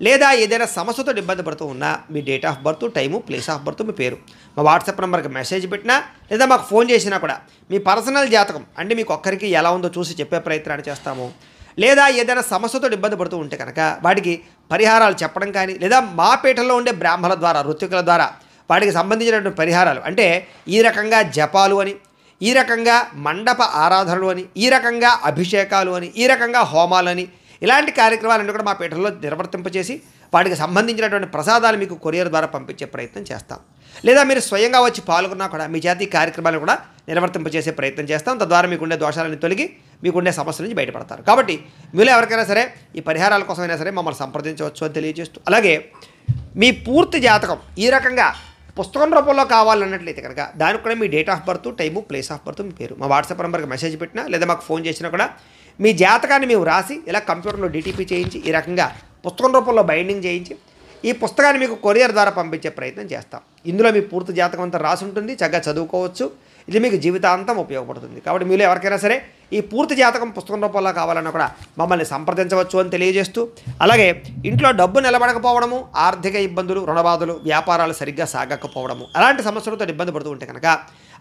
లేదా ఏదైనా సమస్యతో ఇబ్బంది పడుతూ ఉన్నా మీ date of birth, time, place of birth, మీ పేరు మా వాట్సాప్ నెంబర్కి మెసేజ్ పెట్టినా లేదా మాకు ఫోన్ చేసినా కూడా మీ పర్సనల్ జాతకం అంటే మీకు ఒక్కరికి ఎలా ఉందో చూసి చెప్పే ప్రయత్నాన్ని చేస్తాము. లేదా ఏదైనా సమస్యతో ఇబ్బంది పడుతూ ఉంటే కనుక వాటికి పరిహారాలు చెప్పడం కానీ, లేదా మా పీఠంలో ఉండే బ్రాహ్మణుల ద్వారా, ఋత్వికుల ద్వారా వాటికి సంబంధించినటువంటి పరిహారాలు అంటే ఈ రకంగా జపాలు అని, ఈ రకంగా మండప ఆరాధనలు అని, ఈ రకంగా అభిషేకాలు అని, ఈ రకంగా హోమాలు అని, ఇలాంటి కార్యక్రమాలన్నీ కూడా మా పీఠంలో నిర్వర్తింపచేసి వాటికి సంబంధించినటువంటి ప్రసాదాలు మీకు కొరియర్ ద్వారా పంపించే ప్రయత్నం చేస్తాం. లేదా మీరు స్వయంగా వచ్చి పాల్గొన్నా కూడా మీ చేత ఈ కార్యక్రమాలను కూడా నిర్వర్తింపచేసే ప్రయత్నం చేస్తాం. తద్వారా మీకుండే దోషాలను తొలగి మీకుండే సమస్యల నుంచి బయటపడతారు. కాబట్టి మీలో ఎవరికైనా సరే ఈ పరిహారాల కోసమైనా సరే మమ్మల్ని సంప్రదించవచ్చు అని తెలియజేస్తూ, అలాగే మీ పూర్తి జాతకం ఈ రకంగా పుస్తకం రూపంలో కావాలన్నట్లయితే కనుక దానికి కూడా మీ date of birth, time, place of birth, మీ పేరు మా వాట్సాప్ నెంబర్కి మెసేజ్ పెట్టినా లేదా మాకు ఫోన్ చేసినా కూడా మీ జాతకాన్ని మేము రాసి ఇలా కంప్యూటర్లో డిటిపి చేయించి ఈ రకంగా పుస్తకం రూపంలో బైండింగ్ చేయించి ఈ పుస్తకాన్ని మీకు కొరియర్ ద్వారా పంపించే ప్రయత్నం చేస్తాం. ఇందులో మీ పూర్తి జాతకం అంతా రాసి ఉంటుంది. చక్కగా చదువుకోవచ్చు. ఇది మీకు జీవితాంతం ఉపయోగపడుతుంది. కాబట్టి మీలో ఎవరికైనా సరే ఈ పూర్తి జాతకం పుస్తకం రూపంలో కావాలన్నా కూడా మమ్మల్ని సంప్రదించవచ్చు అని తెలియజేస్తూ, అలాగే ఇంట్లో డబ్బు నిలబడకపోవడము, ఆర్థిక ఇబ్బందులు, రుణబాధలు, వ్యాపారాలు సరిగ్గా సాగకపోవడము, అలాంటి సమస్యలతో ఇబ్బంది పడుతూ ఉంటే కనుక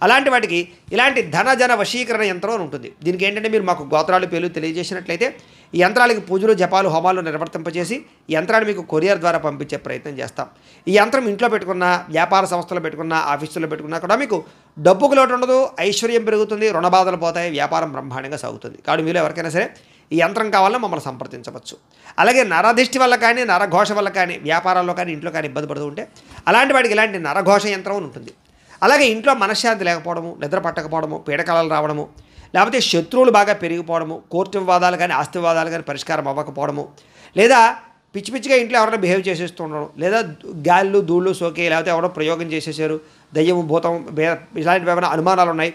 అలాంటి వాటికి ఇలాంటి ధన వశీకరణ యంత్రం అని ఉంటుంది. దీనికి ఏంటంటే మీరు మాకు గోత్రాలు పేర్లు తెలియజేసినట్లయితే ఈ యంత్రాలకి పూజలు, జపాలు, హోమాలు నిర్వర్తింపజేసి ఈ యంత్రాన్ని మీకు కొరియర్ ద్వారా పంపించే ప్రయత్నం చేస్తాం. ఈ యంత్రం ఇంట్లో పెట్టుకున్న, వ్యాపార సంస్థలు పెట్టుకున్న, ఆఫీసులో పెట్టుకున్నా కూడా మీకు డబ్బుకు లోటు ఉండదు, ఐశ్వర్యం పెరుగుతుంది, రుణబాధలు పోతాయి, వ్యాపారం బ్రహ్మాండంగా సాగుతుంది. కాబట్టి మీరు ఎవరికైనా సరే ఈ యంత్రం కావాలన్నా మమ్మల్ని సంప్రదించవచ్చు. అలాగే నరదిష్టి వల్ల కానీ నరఘోష వల్ల కానీ వ్యాపారాల్లో కానీ ఇంట్లో కానీ ఇబ్బంది పడుతూ ఉంటే అలాంటి వాడికి ఇలాంటి నరఘోష యంత్రం అని ఉంటుంది. అలాగే ఇంట్లో మనశ్శాంతి లేకపోవడము, నిద్ర పట్టకపోవడము, పీడకలలు రావడము, లేకపోతే శత్రువులు బాగా పెరిగిపోవడము, కోర్టు వివాదాలు కానీ ఆస్తి వివాదాలు కానీ పరిష్కారం అవ్వకపోవడము, లేదా పిచ్చి పిచ్చిగా ఇంట్లో ఎవరైనా బిహేవ్ చేసేస్తూ ఉండడం, లేదా గాళ్ళు ధూళ్ళు సోకే లేకపోతే ఎవరో ప్రయోగం చేసేసారు, దయ్యం భూతం ఇలాంటివి ఏమైనా అనుమానాలు ఉన్నాయి,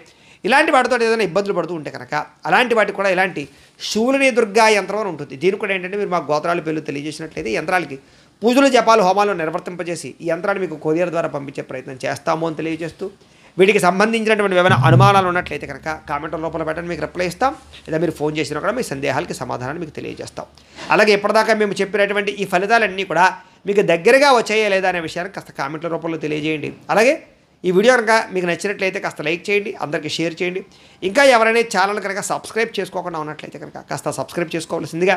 ఇలాంటి వాటితో ఏదైనా ఇబ్బందులు పడుతూ ఉంటే కనుక అలాంటి వాటికి కూడా ఇలాంటి శూలిని దుర్గా యంత్రం అని ఉంటుంది. దీనికి కూడా ఏంటంటే మీరు మా గోత్రాల పేర్లు తెలియజేసినట్లయితే యంత్రాలకి పూజలు జపాలు హోమాలు నిర్వర్తింపజేసి ఈ యంత్రాన్ని మీకు కొరియర్ ద్వారా పంపించే ప్రయత్నం చేస్తాము అని తెలియజేస్తూ, వీటికి సంబంధించినటువంటి ఏమైనా అనుమానాలు ఉన్నట్లయితే కనుక కామెంట్ రూపంలో పెట్టండి, మీకు రిప్లై ఇస్తాం. లేదా మీరు ఫోన్ చేసినా కూడా మీ సందేహాలకి సమాధానాన్ని మీకు తెలియజేస్తాం. అలాగే ఇప్పటిదాకా మేము చెప్పినటువంటి ఈ ఫలితాలన్నీ కూడా మీకు దగ్గరగా వచ్చాయా లేదా అనే విషయాన్ని కాస్త కామెంట్ల రూపంలో తెలియజేయండి. అలాగే ఈ వీడియో కనుక మీకు నచ్చినట్లయితే కాస్త లైక్ చేయండి, అందరికీ షేర్ చేయండి. ఇంకా ఎవరైనా ఛానల్ కనుక సబ్స్క్రైబ్ చేసుకోకుండా ఉన్నట్లయితే కనుక కాస్త సబ్స్క్రైబ్ చేసుకోవాల్సిందిగా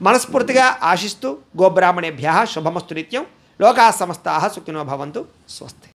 మనస్ఫూర్తిగా ఆశిస్తూ, గోబ్రాహ్మణేభ్యః శుభమస్తు నిత్యం, లోకాः సమస్తాः సుఖినో భవంతు, స్వస్తి.